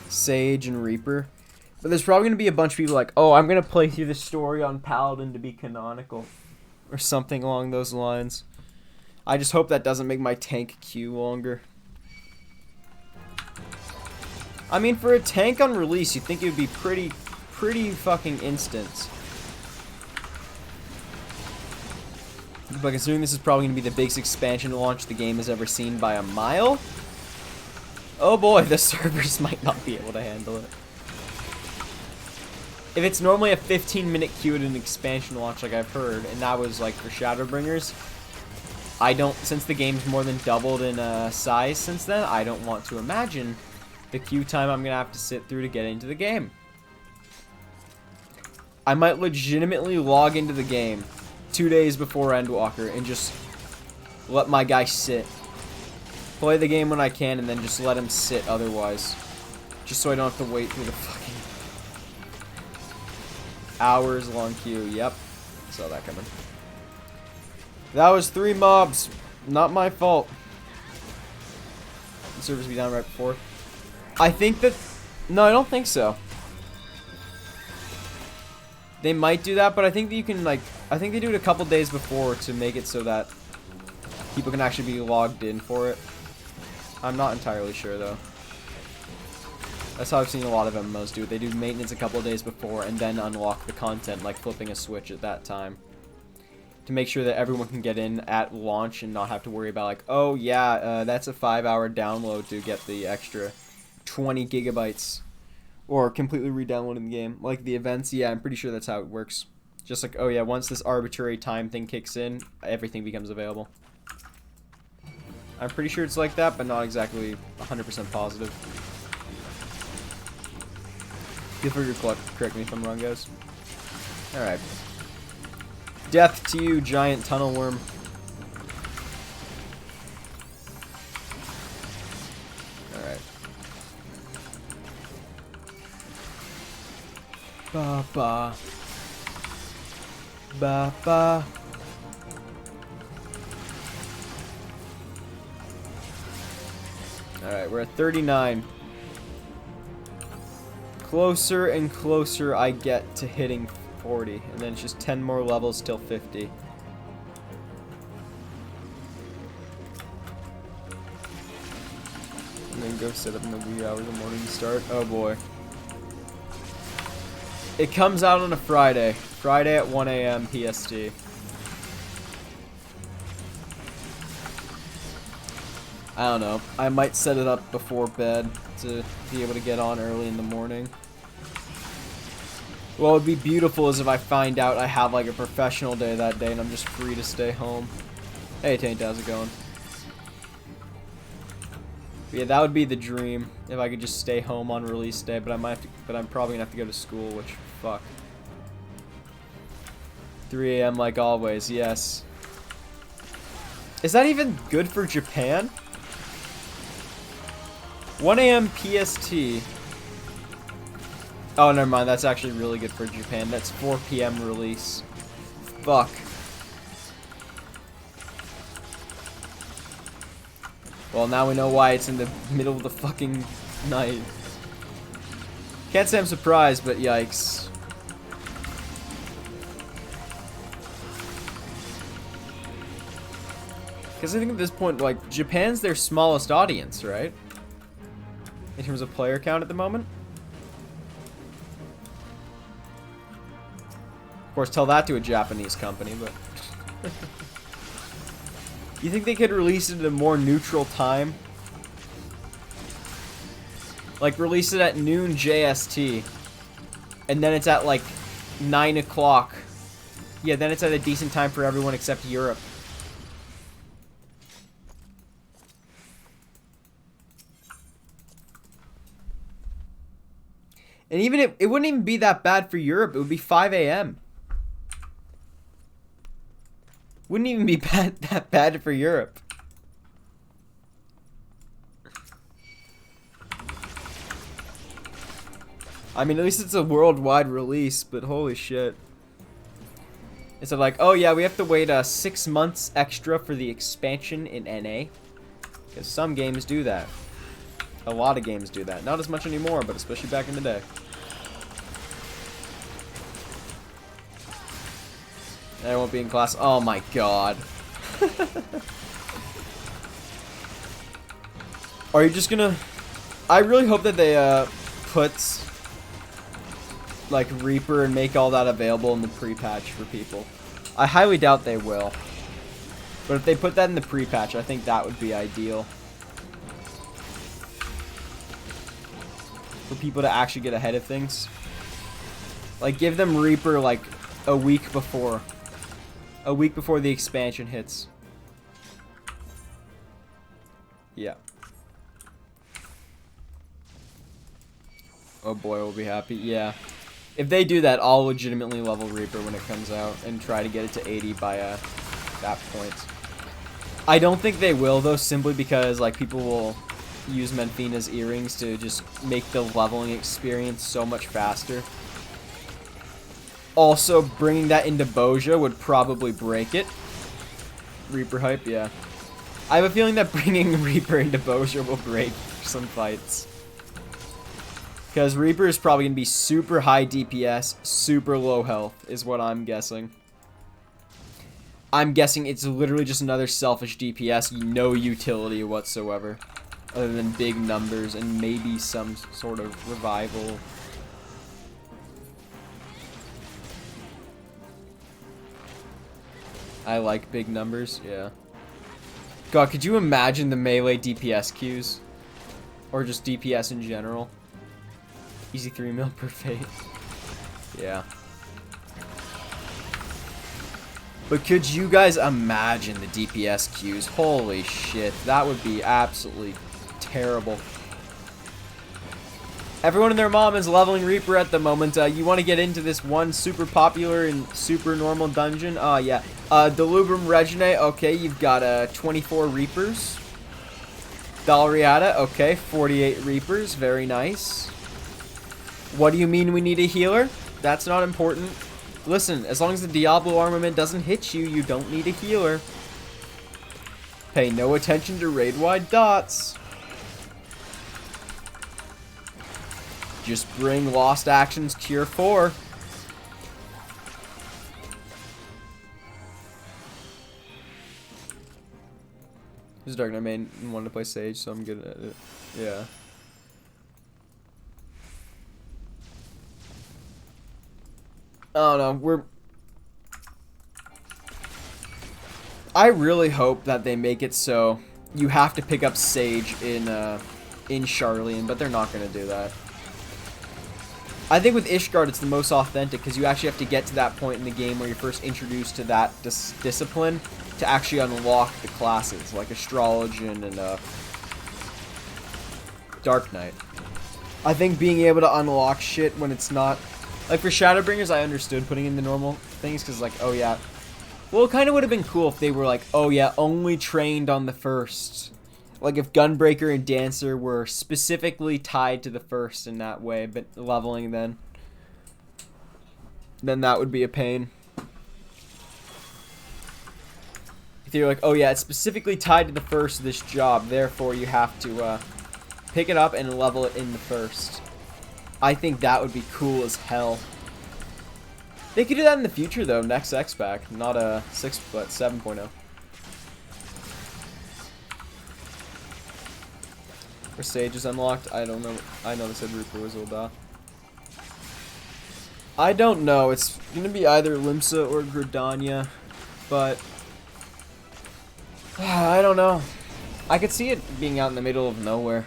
Sage and Reaper. But there's probably going to be a bunch of people like, oh, I'm going to play through the story on Paladin to be canonical. Or something along those lines. I just hope that doesn't make my tank queue longer. I mean, for a tank on release, you'd think it would be pretty fucking instant. But considering this is probably going to be the biggest expansion launch the game has ever seen by a mile, oh boy, the servers might not be able to handle it. If it's normally a 15-minute queue at an expansion launch like I've heard, and that was like for Shadowbringers, since the game's more than doubled in size since then, I don't want to imagine the queue time I'm going to have to sit through to get into the game. I might legitimately log into the game 2 days before Endwalker and just let my guy sit. Play the game when I can and then just let him sit otherwise. Just so I don't have to wait through the fucking... hours long queue. Yep. Saw that coming. That was 3 mobs. Not my fault. The servers be down right before. I think that... No, I don't think so. They might do that, but I think that you can, like... I think they do it a couple days before to make it so that people can actually be logged in for it. I'm not entirely sure, though. That's how I've seen a lot of MMOs do it. They do maintenance a couple of days before and then unlock the content, like flipping a switch at that time. To make sure that everyone can get in at launch and not have to worry about, like, oh, yeah, that's a 5-hour download to get the extra 20 gigabytes. Or completely re-downloading the game. Like the events, yeah, I'm pretty sure that's how it works. Just like, oh yeah, once this arbitrary time thing kicks in, everything becomes available. I'm pretty sure it's like that, but not exactly 100% positive. Feel free to correct me if I'm wrong, guys. Alright. Death to you, giant tunnel worm. Alright. Ba ba. Ba ba. Alright, we're at 39. Closer and closer I get to hitting 40. And then it's just 10 more levels till 50. And then go sit up in the wee hours of the morning to start. Oh boy. It comes out on a Friday. Friday at 1 a.m. PST. I don't know. I might set it up before bed to be able to get on early in the morning. What would be beautiful is if I find out I have like a professional day that day and I'm just free to stay home. Hey Taint, how's it going? But yeah, that would be the dream if I could just stay home on release day, but I'm probably gonna have to go to school, which fuck. 3 a.m. like always, yes. Is that even good for Japan? 1 a.m. PST. Oh, never mind. That's actually really good for Japan. That's 4 p.m. release. Fuck. Well, now we know why it's in the middle of the fucking night. Can't say I'm surprised, but yikes. Because I think at this point, like, Japan's their smallest audience, right? In terms of player count at the moment. Of course, tell that to a Japanese company, but... You think they could release it at a more neutral time? Like, release it at noon JST. And then it's at, like, 9 o'clock. Yeah, then it's at a decent time for everyone except Europe. And even if it wouldn't even be that bad for Europe, it would be 5 a.m. Wouldn't even be that bad for Europe. I mean, at least it's a worldwide release, but holy shit. It's like, oh yeah, we have to wait 6 months extra for the expansion in NA. Because some games do that. A lot of games do that. Not as much anymore, but especially back in the day. I won't be in class. Oh my god. Are you just gonna... I really hope that they put like Reaper and make all that available in the pre-patch for people. I highly doubt they will. But if they put that in the pre-patch, I think that would be ideal. For people to actually get ahead of things. Like, give them Reaper, like, a week before. A week before the expansion hits. Yeah. Oh boy, we'll be happy. Yeah. If they do that, I'll legitimately level Reaper when it comes out and try to get it to 80 by that point. I don't think they will, though, simply because, like, people will use Menfina's earrings to just make the leveling experience so much faster. Also, bringing that into Boja would probably break it. Reaper hype, yeah. I have a feeling that bringing Reaper into Boja will break some fights. Because Reaper is probably going to be super high DPS, super low health, is what I'm guessing. I'm guessing it's literally just another selfish DPS, no utility whatsoever. Other than big numbers and maybe some sort of revival. I like big numbers, yeah. God, could you imagine the melee DPS queues? Or just DPS in general? Easy 3 mil per fate. Yeah. But could you guys imagine the DPS queues? Holy shit, that would be absolutely terrible. Everyone and their mom is leveling Reaper at the moment. You want to get into this one super popular and super normal dungeon? Yeah. Delubrum Regine, okay, you've got 24 Reapers. Dalriata, okay, 48 Reapers, very nice. What do you mean we need a healer? That's not important. Listen, as long as the Diablo armament doesn't hit you, you don't need a healer. Pay no attention to raid-wide dots. Just bring Lost Actions tier 4. This is Dark Knight main wanted to play Sage, so I'm good at it. Yeah. I don't know, I really hope that they make it so you have to pick up Sage in Sharlayan, but they're not going to do that. I think with Ishgard it's the most authentic because you actually have to get to that point in the game where you're first introduced to that discipline to actually unlock the classes, like Astrologian and Dark Knight. I think being able to unlock shit when it's not... Like, for Shadowbringers, I understood putting in the normal things, because, like, oh, yeah. Well, it kind of would have been cool if they were like, oh, yeah, only trained on the first. Like, if Gunbreaker and Dancer were specifically tied to the first in that way, but leveling then that would be a pain. If you're like, oh, yeah, it's specifically tied to the first of this job, therefore you have to pick it up and level it in the first. I think that would be cool as hell. They could do that in the future, though, next X-Pack. Not a 6, but 7.0. Or Sage is unlocked? I don't know. I know they said Reaper was Ul'dah. I don't know. It's going to be either Limsa or Gridania, but... I don't know. I could see it being out in the middle of nowhere.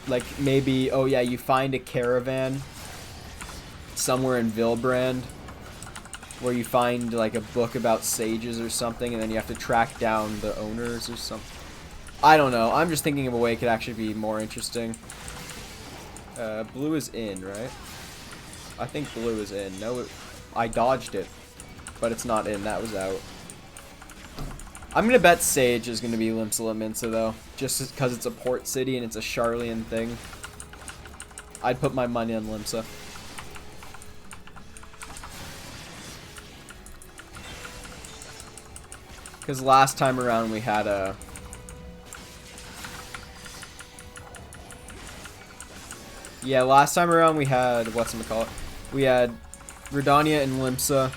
Like, maybe, oh yeah, you find a caravan somewhere in Vilbrand where you find, like, a book about sages or something, and then you have to track down the owners or something. I don't know. I'm just thinking of a way it could actually be more interesting. Blue is in, right? I think blue is in. No, I dodged it, but it's not in. That was out. I'm gonna bet Sage is gonna be Limsa Lominsa though, just because it's a port city and it's a Sharlayan thing. I'd put my money on Limsa. Because last time around we had a... Yeah, last time around we had, whatchamacallit? We had Gridania and Limsa.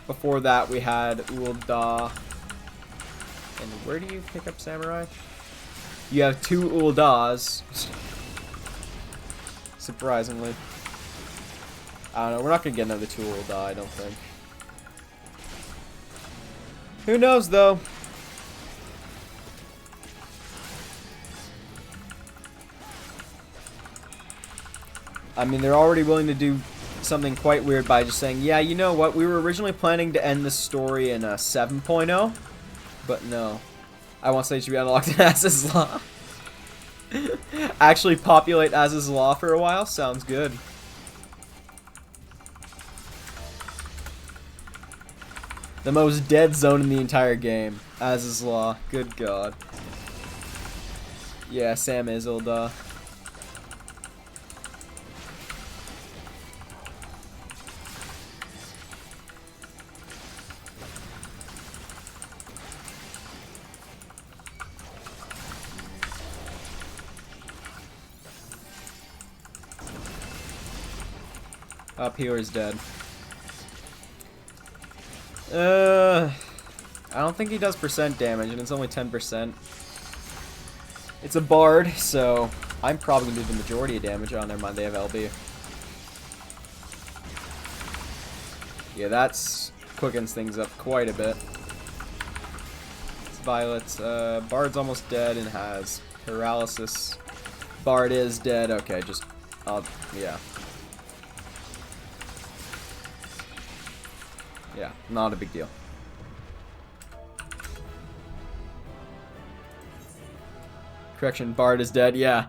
Before that we had Ul'dah. And where do you pick up Samurai? You have 2 Ul'dahs. Surprisingly. I don't know, we're not gonna get another 2 Ul'dah, I don't think. Who knows, though? I mean, they're already willing to do something quite weird by just saying, yeah, you know what, we were originally planning to end the story in 7.0. But no. I want Sage to be unlocked in Az's Law. Actually populate Az's Law for a while? Sounds good. The most dead zone in the entire game. Az's Law. Good god. Yeah, Sam is Ul'dah. Up here is dead. I don't think he does percent damage, and it's only 10%. It's a bard, so I'm probably gonna do the majority of damage. Oh, never mind, they have LB. Yeah, that's quickens things up quite a bit. It's Violet. Bard's almost dead and has paralysis. Bard is dead. Okay, just, yeah. Yeah, not a big deal. Correction, Bard is dead, yeah.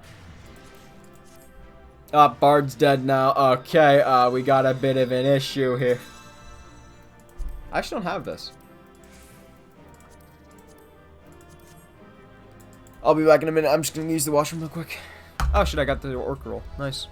Bard's dead now. Okay, we got a bit of an issue here. I actually don't have this. I'll be back in a minute. I'm just gonna use the washroom real quick. Oh shit, I got the orc roll. Nice.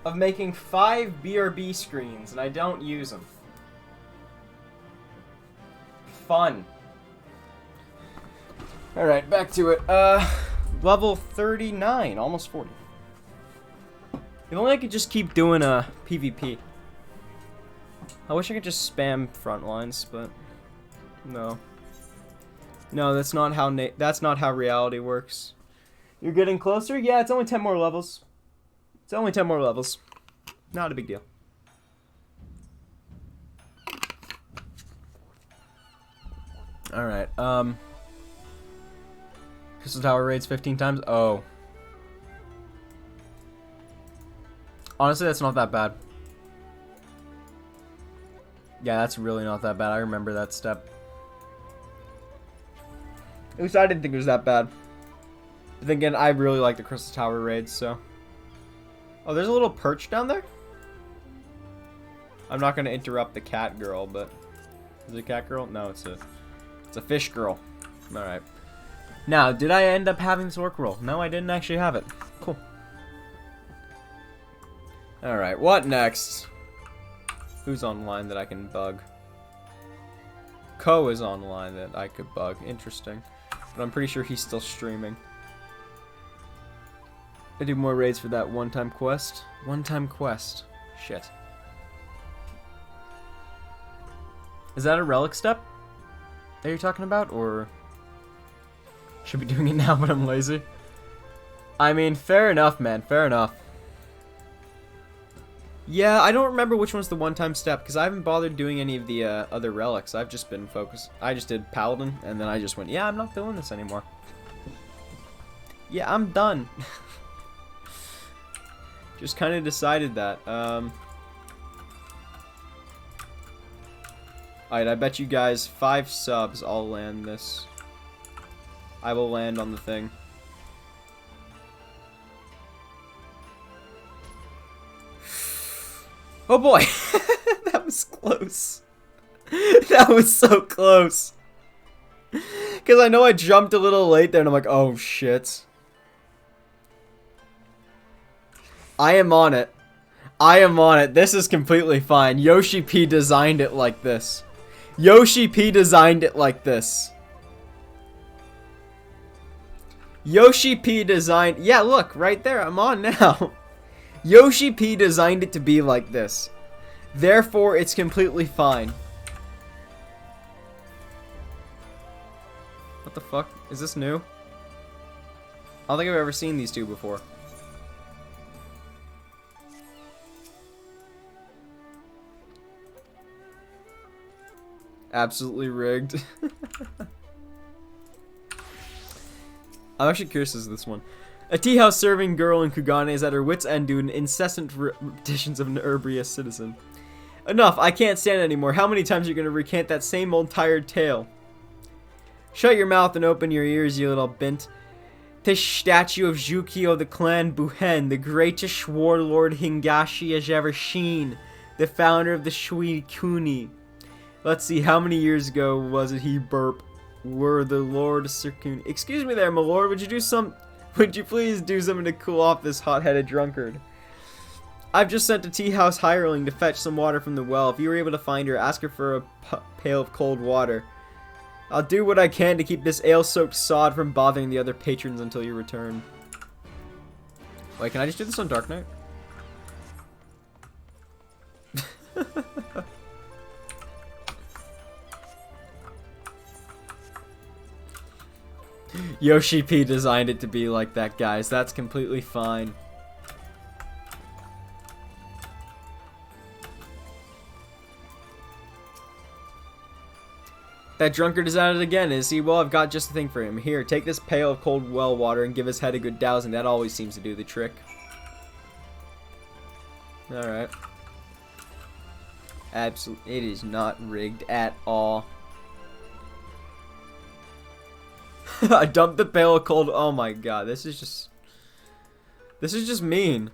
Of making 5 BRB screens, and I don't use them. Fun. Alright, back to it. Level 39, almost 40. If only I could just keep doing a PvP. I wish I could just spam front lines, but no. No, that's not how reality works. You're getting closer? Yeah, it's only 10 more levels. It's only 10 more levels. Not a big deal. Alright, Crystal Tower raids 15 times? Oh. Honestly, that's not that bad. Yeah, that's really not that bad. I remember that step. At least I didn't think it was that bad. But then again, I really like the Crystal Tower raids, so... Oh, there's a little perch down there? I'm not gonna interrupt the cat girl, but... Is it a cat girl? No, it's a fish girl. Alright. Now, did I end up having this orc roll? No, I didn't actually have it. Cool. Alright, what next? Who's online that I can bug? Ko is online that I could bug. Interesting. But I'm pretty sure he's still streaming. I do more raids for that one-time quest. One-time quest. Shit. Is that a relic step that you're talking about, or should be doing it now, but I'm lazy? I mean, fair enough, man. Fair enough. Yeah, I don't remember which one's the one-time step, because I haven't bothered doing any of the other relics. I've just been focused. I just did Paladin, and then I just went, yeah, I'm not doing this anymore. Yeah, I'm done. Just kind of decided that. Alright, I bet you guys 5 subs, I'll land this. I will land on the thing. Oh boy! That was close. That was so close. Because I know I jumped a little late there and I'm like, oh shit. I am on it. I am on it. This is completely fine. Yoshi P designed it like this. Yoshi P designed it like this. Yoshi P designed... Yeah, look, right there. I'm on now. Yoshi P designed it to be like this. Therefore, it's completely fine. What the fuck? Is this new? I don't think I've ever seen these two before. Absolutely rigged. I'm actually curious as to this one. A tea house serving girl in Kugane is at her wits' end due to incessant repetitions of an Urbria citizen. Enough, I can't stand it anymore. How many times are you going to recant that same old tired tale? Shut your mouth and open your ears, you little bint. This statue of Jukio the clan Buhen, the greatest warlord Hingashi has ever seen. The founder of the Shui Kuni. Let's see, how many years ago was it he burp? Were the Lord Sirkuni. Excuse me there, my lord, would you please do something to cool off this hot-headed drunkard? I've just sent a tea house hireling to fetch some water from the well. If you were able to find her, ask her for a pail of cold water. I'll do what I can to keep this ale-soaked sod from bothering the other patrons until you return. Wait, can I just do this on Dark Knight? Yoshi P designed it to be like that, guys. That's completely fine. That drunkard is at it again, is he? Well, I've got just the thing for him. Here, take this pail of cold well water and give his head a good dousing. That always seems to do the trick. Alright. Absolutely, it is not rigged at all. I dumped the pail of cold. Oh my god, this is just mean.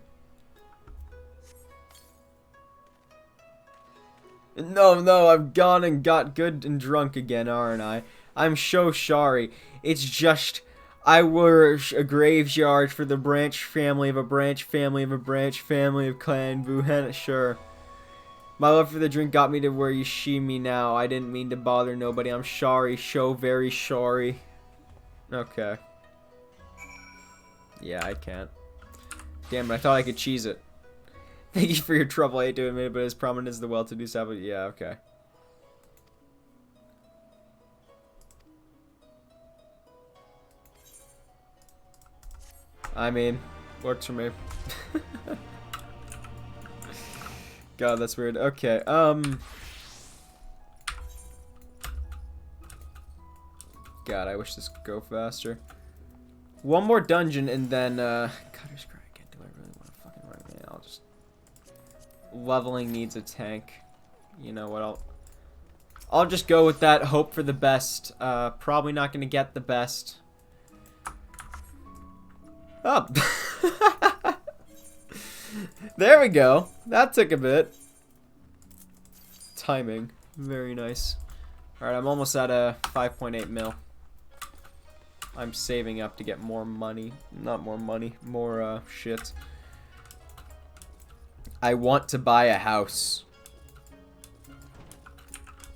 No, I've gone and got good and drunk again, aren't I? I'm so sorry. It's just, I were a graveyard for the branch family of a branch family of a branch family of Clan Buhen. Sure. My love for the drink got me to where you see me now. I didn't mean to bother nobody. I'm sorry. So very sorry. Okay. Yeah, I can't. Damn it, I thought I could cheese it. Thank you for your trouble. I hate to admit it, but as prominent as the well-to-do Sabbath. Yeah, okay. I mean, works for me. God, that's weird. Okay, God, I wish this could go faster. One more dungeon and then, Cutter's Cry again. Do I really want to fucking run it? I'll just... Leveling needs a tank. You know what, I'll just go with that. Hope for the best. Probably not gonna get the best. Oh. There we go. That took a bit. Timing. Very nice. Alright, I'm almost at a 5.8 mil. I'm saving up to get more money. Not more money. More, shit. I want to buy a house.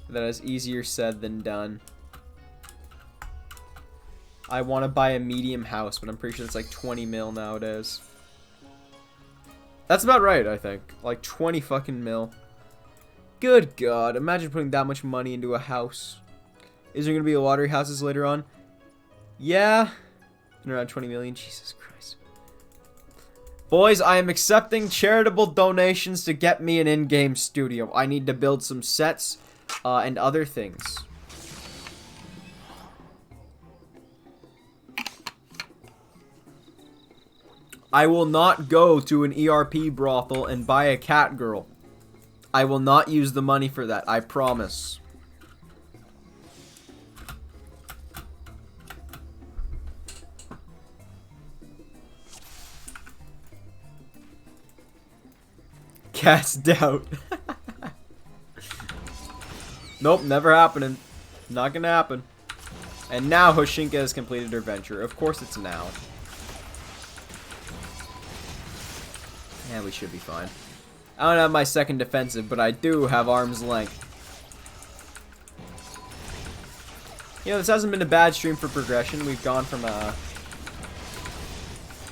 That is easier said than done. I want to buy a medium house, but I'm pretty sure it's like 20 mil nowadays. That's about right, I think. Like 20 fucking mil. Good God, imagine putting that much money into a house. Is there going to be a lottery houses later on? Yeah. And around 20 million, Jesus Christ. Boys, I am accepting charitable donations to get me an in-game studio. I need to build some sets and other things. I will not go to an ERP brothel and buy a cat girl. I will not use the money for that, I promise. Cast doubt. Nope, never happening. Not gonna happen. And now Hoshinka has completed her venture. Of course it's now. Yeah, we should be fine. I don't have my second defensive, but I do have arm's length. You know, this hasn't been a bad stream for progression. We've gone from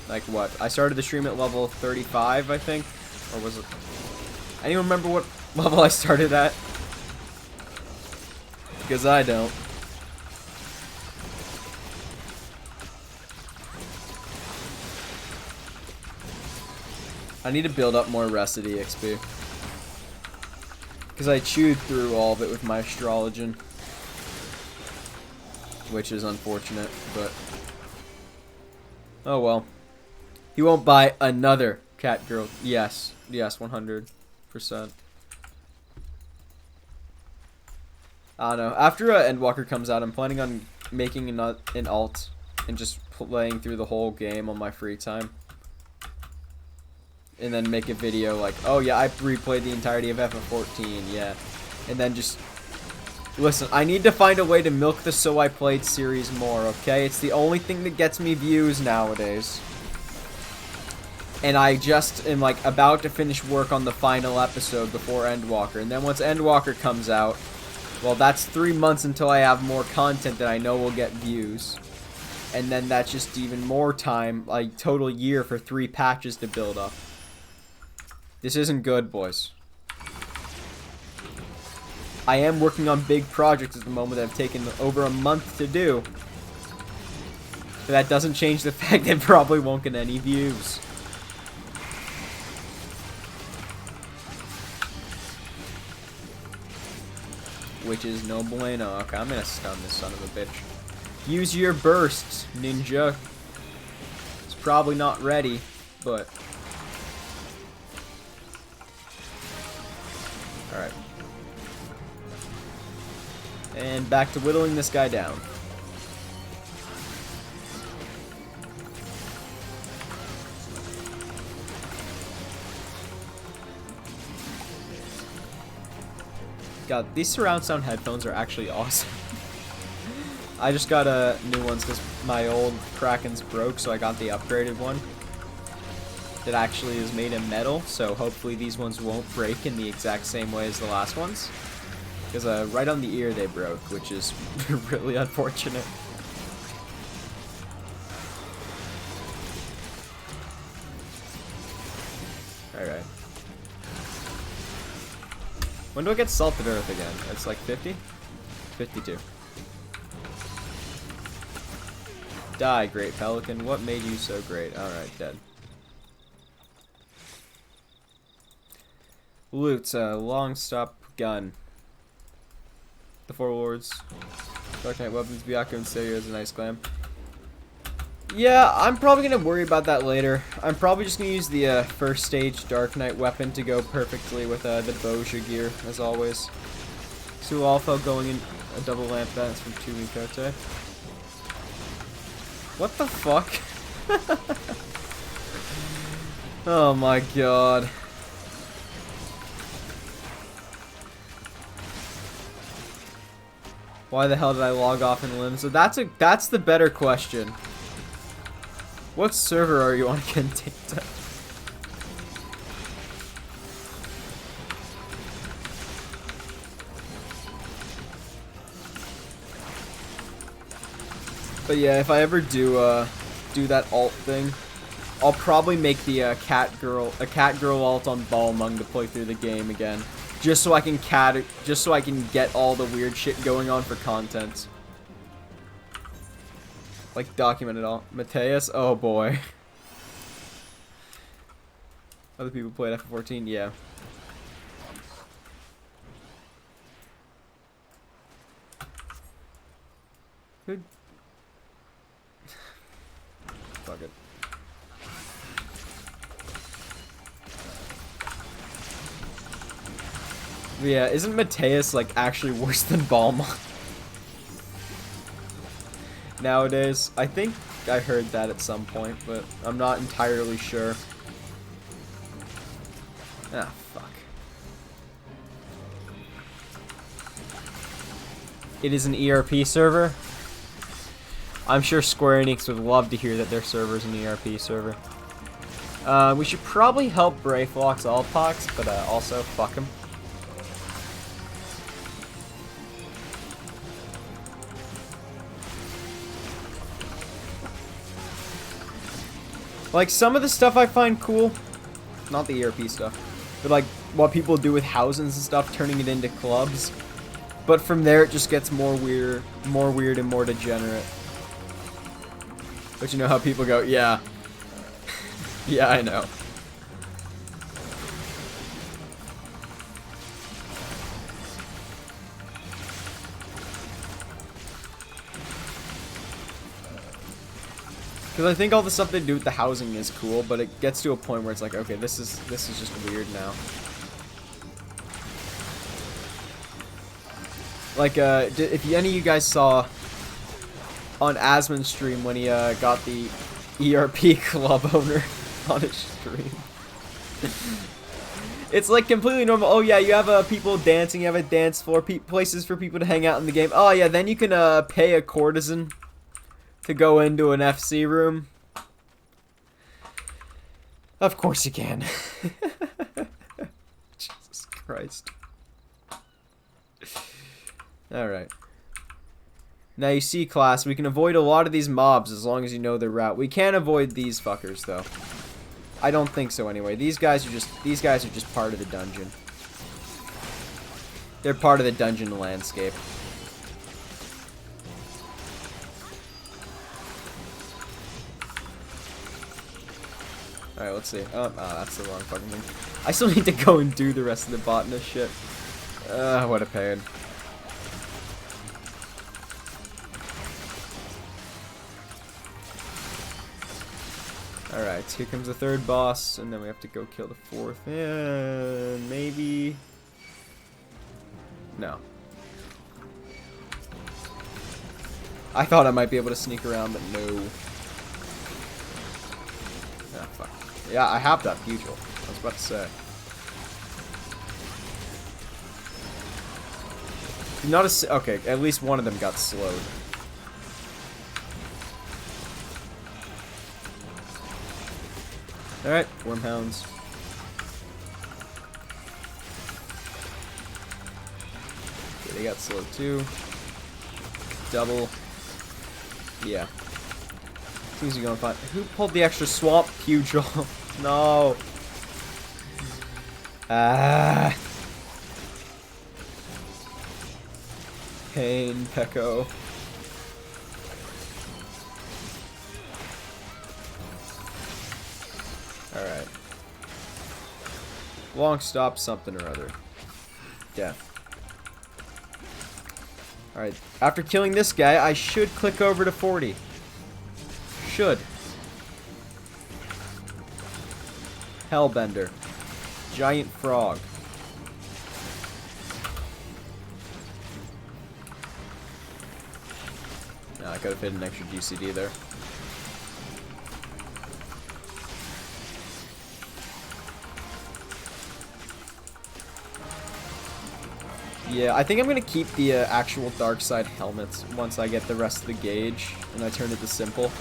like what? I started the stream at level 35, I think. Or was it? Anyone remember what level I started at? Because I don't. I need to build up more Recipe XP. Because I chewed through all of it with my astrologian. Which is unfortunate, but... oh well. He won't buy another cat girl. Yes. Yes, 100%. I don't know. After Endwalker comes out, I'm planning on making an alt and just playing through the whole game on my free time. And then make a video like, oh yeah, I replayed the entirety of FF14, yeah. And then just... listen, I need to find a way to milk the So I Played series more, okay? It's the only thing that gets me views nowadays. And I just am, like, about to finish work on the final episode before Endwalker. And then once Endwalker comes out, well, that's 3 months until I have more content that I know will get views. And then that's just even more time, like, total year for 3 patches to build up. This isn't good, boys. I am working on big projects at the moment that have taken over a month to do. But that doesn't change the fact that probably won't get any views. Which is no bueno. Okay, I'm gonna stun this son of a bitch. Use your bursts, ninja. It's probably not ready, but... alright. And back to whittling this guy down. God, these surround sound headphones are actually awesome. I just got new ones because my old Kraken's broke, so I got the upgraded one. That actually is made of metal, so hopefully these ones won't break in the exact same way as the last ones. Because right on the ear they broke, which is really unfortunate. Alright. When do I get Salted Earth again? It's like 50? 52. Die, Great Pelican. What made you so great? Alright, dead. Loot, long stop gun. The Four Lords. Dark Knight weapons, Byakuya and Seiya is a nice glam. Yeah, I'm probably going to worry about that later. I'm probably just going to use the first stage Dark Knight weapon to go perfectly with the Bozja gear, as always. Su Alpha going in a double lamp dance from 2 Mikote. What the fuck? Oh my god. Why the hell did I log off in Lim? So that's the better question. What server are you on again, Data? But yeah, if I ever do that alt thing, I'll probably make the a cat girl alt on Balmung to play through the game again, just so I can get all the weird shit going on for content. Like, document it all. Mateus? Oh boy. Other people played FF14? Yeah. Who? Fuck it. But yeah, isn't Mateus, like, actually worse than Balmung? Nowadays, I think I heard that at some point, but I'm not entirely sure. Ah, fuck. It is an ERP server? I'm sure Square Enix would love to hear that their server's an ERP server. We should probably help Brayflox Alpox, but also, fuck him. Like, some of the stuff I find cool, not the ERP stuff, but like what people do with houses and stuff, turning it into clubs. But from there it just gets more weird and more degenerate. But you know how people go, yeah. Yeah, I know. Because I think all the stuff they do with the housing is cool, but it gets to a point where it's like, okay, this is just weird now. Like, if any of you guys saw on Asmon's stream when he got the ERP club owner on his stream. It's like completely normal. Oh yeah, you have people dancing, you have a dance floor, places for people to hang out in the game. Oh yeah, then you can pay a courtesan to go into an FC room. Of course you can. Jesus Christ. Alright. Now you see, class, we can avoid a lot of these mobs as long as you know their route. We can't avoid these fuckers though. I don't think so anyway. These guys are just part of the dungeon. They're part of the dungeon landscape. Alright, let's see. Oh, that's the wrong fucking thing. I still need to go and do the rest of the botanist shit. What a pain. Alright, here comes the third boss, and then we have to go kill the fourth. And maybe... No. I thought I might be able to sneak around, but no. Ah, fuck. Yeah, I have that pugil. I was about to say. Not a... Okay, at least one of them got slowed. Alright, Wormhounds. Okay, they got slowed too. Double. Yeah. Who's he gonna find? Who pulled the extra swamp pugil? No. Ah. Pain, Pecco. Alright. Long stop something or other. Death. Alright. After killing this guy, I should click over to 40. Should. Hellbender. Giant frog. No, I could have hit an extra GCD there. Yeah, I think I'm going to keep the actual dark side helmets once I get the rest of the gauge and I turn it to simple.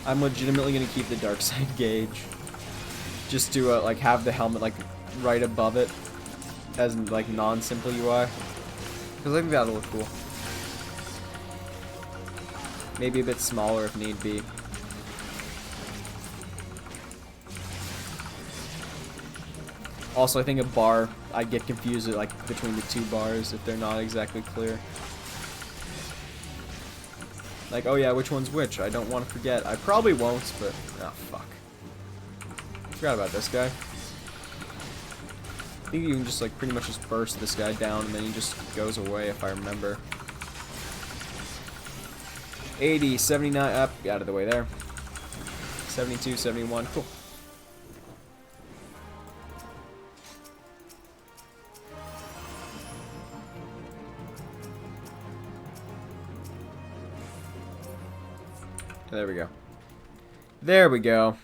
I'm legitimately going to keep the dark side gauge just to like have the helmet like right above it as like non-simple UI because I think that'll look cool. Maybe a bit smaller if need be. Also, I think a bar, I get confused like between the two bars if they're not exactly clear. Like, oh yeah, which one's which? I don't want to forget. I probably won't, but oh fuck. Forgot about this guy. I think you can just like pretty much just burst this guy down and then he just goes away if I remember. 80, 79, up, out of the way there. 72, 71, cool. There we go. There we go.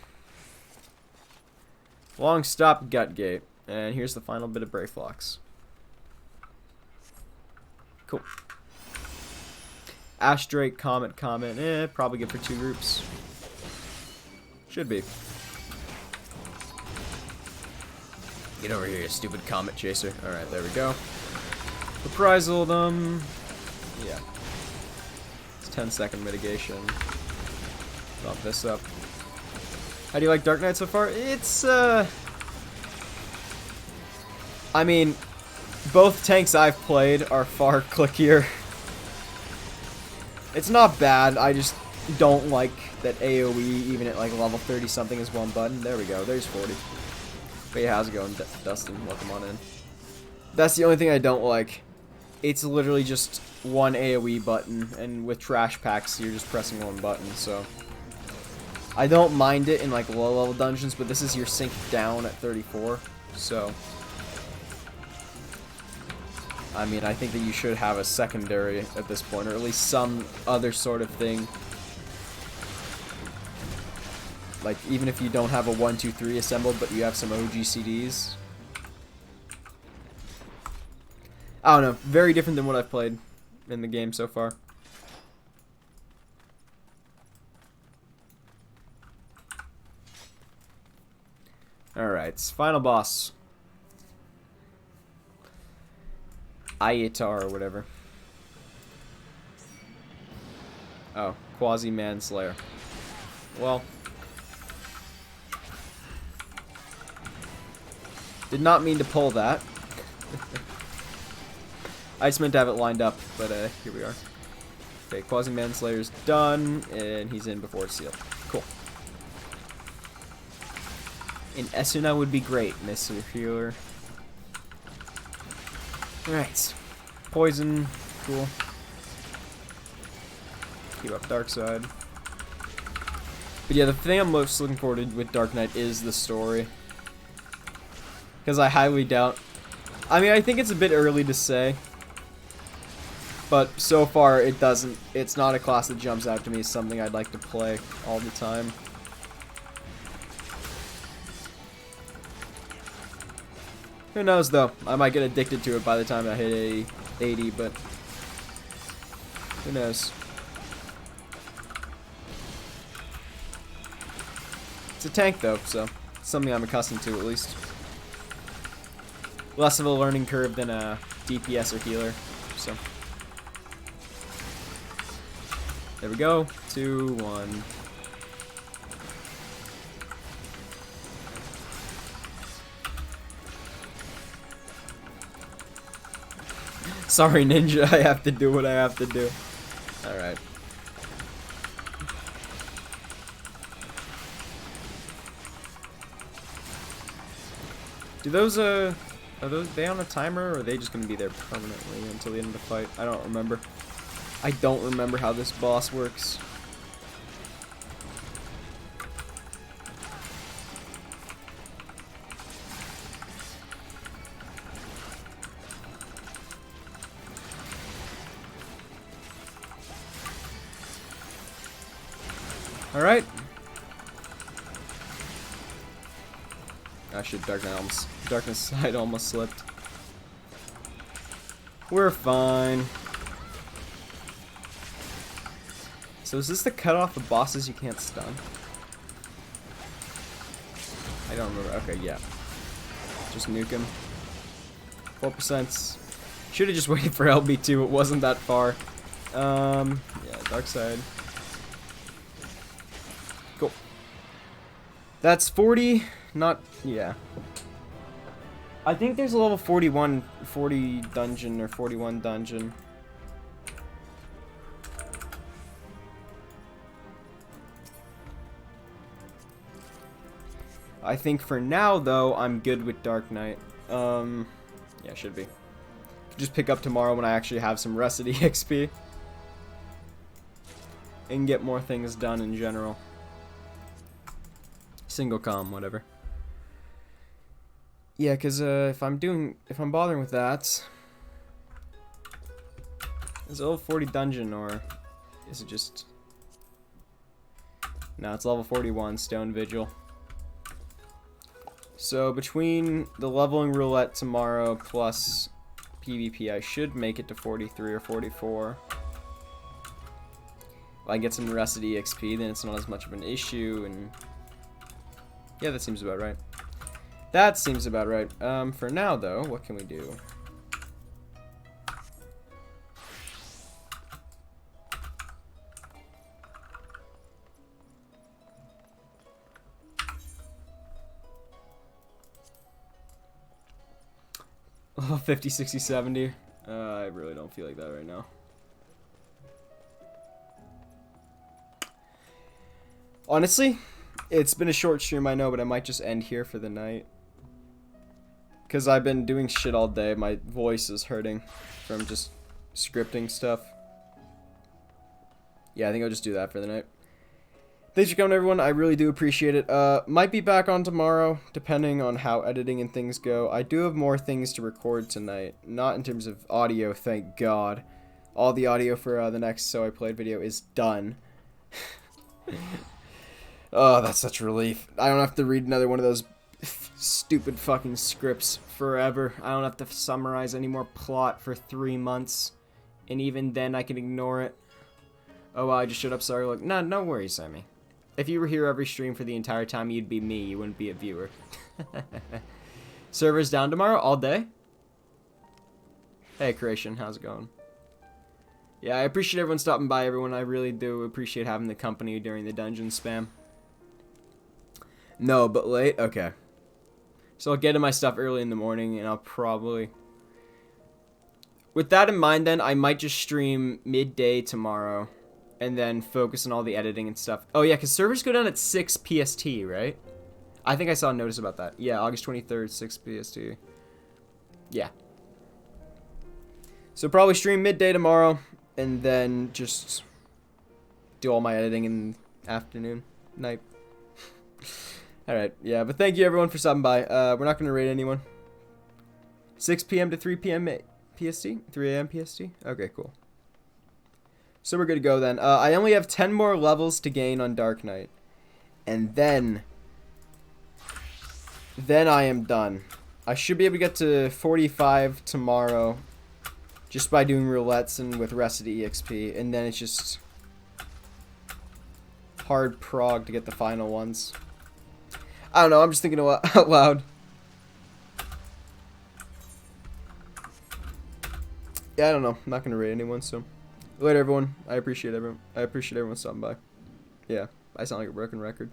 Long stop gut gate. And here's the final bit of Brayflox. Cool. Ash Drake, Comet, probably good for 2 groups. Should be. Get over here, you stupid Comet Chaser. Alright, there we go. Reprisal them. Yeah. It's 10-second mitigation. Bump this up. How do you like Dark Knight so far? It's, I mean, both tanks I've played are far clickier. It's not bad, I just don't like that AoE, even at like level 30 something, is one button. There we go, there's 40. But yeah, how's it going, Dustin? Welcome on in. That's the only thing I don't like. it's literally just one AoE button, and with trash packs, you're just pressing one button, so... I don't mind it in, like, low-level dungeons, but this is your sync down at 34, so... I mean, I think that you should have a secondary at this point, or at least some other sort of thing. Like, even if you don't have a 1, 2, 3 assembled, but you have some OG CDs. I don't know. Very different than what I've played in the game so far. Alright, final boss. Ayatar or whatever. Oh, Quasi-Manslayer. Well. Did not mean to pull that. I just meant to have it lined up, but here we are. Okay, Quasi-Manslayer's done, and he's in before it's sealed. Cool. An Esuna would be great, Mr. Healer. Alright. Poison. Cool. Keep up Dark Side. But yeah, the thing I'm most looking forward to with Dark Knight is the story. Because I highly doubt... I mean, I think it's a bit early to say. But so far, it doesn't... It's not a class that jumps out to me as something I'd like to play all the time. Who knows, though? I might get addicted to it by the time I hit a 80, but... Who knows? It's a tank, though, so... It's something I'm accustomed to, at least. Less of a learning curve than a DPS or healer, so... There we go. 2, 1... Sorry, Ninja, I have to do what I have to do. Alright. Do those, are they on a timer, or are they just gonna be there permanently until the end of the fight? I don't remember. I don't remember how this boss works. Alright. Ah, shit, Darkness Side almost slipped. We're fine. So is this the cutoff of bosses you can't stun? I don't remember. Okay, yeah. Just nuke him. 4%. Should have just waited for LB2. It wasn't that far. Yeah, Dark Side. Cool. That's 40. Not, yeah. I think there's a level 40 dungeon or 41 dungeon. I think for now, though, I'm good with Dark Knight. Yeah, should be. Just pick up tomorrow when I actually have some Rusty XP. And get more things done in general. Single comm, whatever. Yeah, because if I'm bothering with that, is it level 40 dungeon, or is it just... No, it's level 41, Stone Vigil. So between the leveling roulette tomorrow plus PvP, I should make it to 43 or 44. If I get some Rusty XP, then it's not as much of an issue, and... Yeah, that seems about right. That seems about right. For now, though, what can we do? Oh, 50, 60, 70. I really don't feel like that right now. Honestly, it's been a short stream, I know, but I might just end here for the night. because I've been doing shit all day. My voice is hurting from just scripting stuff. Yeah, I think I'll just do that for the night. Thanks for coming, everyone. I really do appreciate it. Might be back on tomorrow, depending on how editing and things go. I do have more things to record tonight. Not in terms of audio, thank God. All the audio for the next So I Played video is done. Oh, that's such relief. I don't have to read another one of those stupid fucking scripts forever. I don't have to summarize any more plot for 3 months. And even then, I can ignore it. Oh, wow, I just showed up. Sorry. Look, no worries, Sammy. If you were here every stream for the entire time, you'd be me. You wouldn't be a viewer. Servers down tomorrow all day? Hey, Creation. How's it going? Yeah, I appreciate everyone stopping by, everyone. I really do appreciate having the company during the dungeon spam. No, but late? Okay. So I'll get to my stuff early in the morning, and I'll probably... With that in mind, then, I might just stream midday tomorrow. And then focus on all the editing and stuff. Oh, yeah, because servers go down at 6 PST, right? I think I saw a notice about that. Yeah, August 23rd, 6 PST. Yeah. So probably stream midday tomorrow. And then just do all my editing in the afternoon, night. Alright, yeah, but thank you everyone for stopping by. We're not going to raid anyone. 6 p.m. to 3 p.m. PST? 3 a.m. PST? Okay, cool. So we're good to go then. I only have 10 more levels to gain on Dark Knight. And then I am done. I should be able to get to 45 tomorrow. Just by doing roulettes and with rest of the EXP. And then it's just hard prog to get the final ones. I don't know, I'm just thinking out loud. Yeah, I don't know. I'm not going to raid anyone, so... Later, everyone. I appreciate everyone stopping by. Yeah, I sound like a broken record.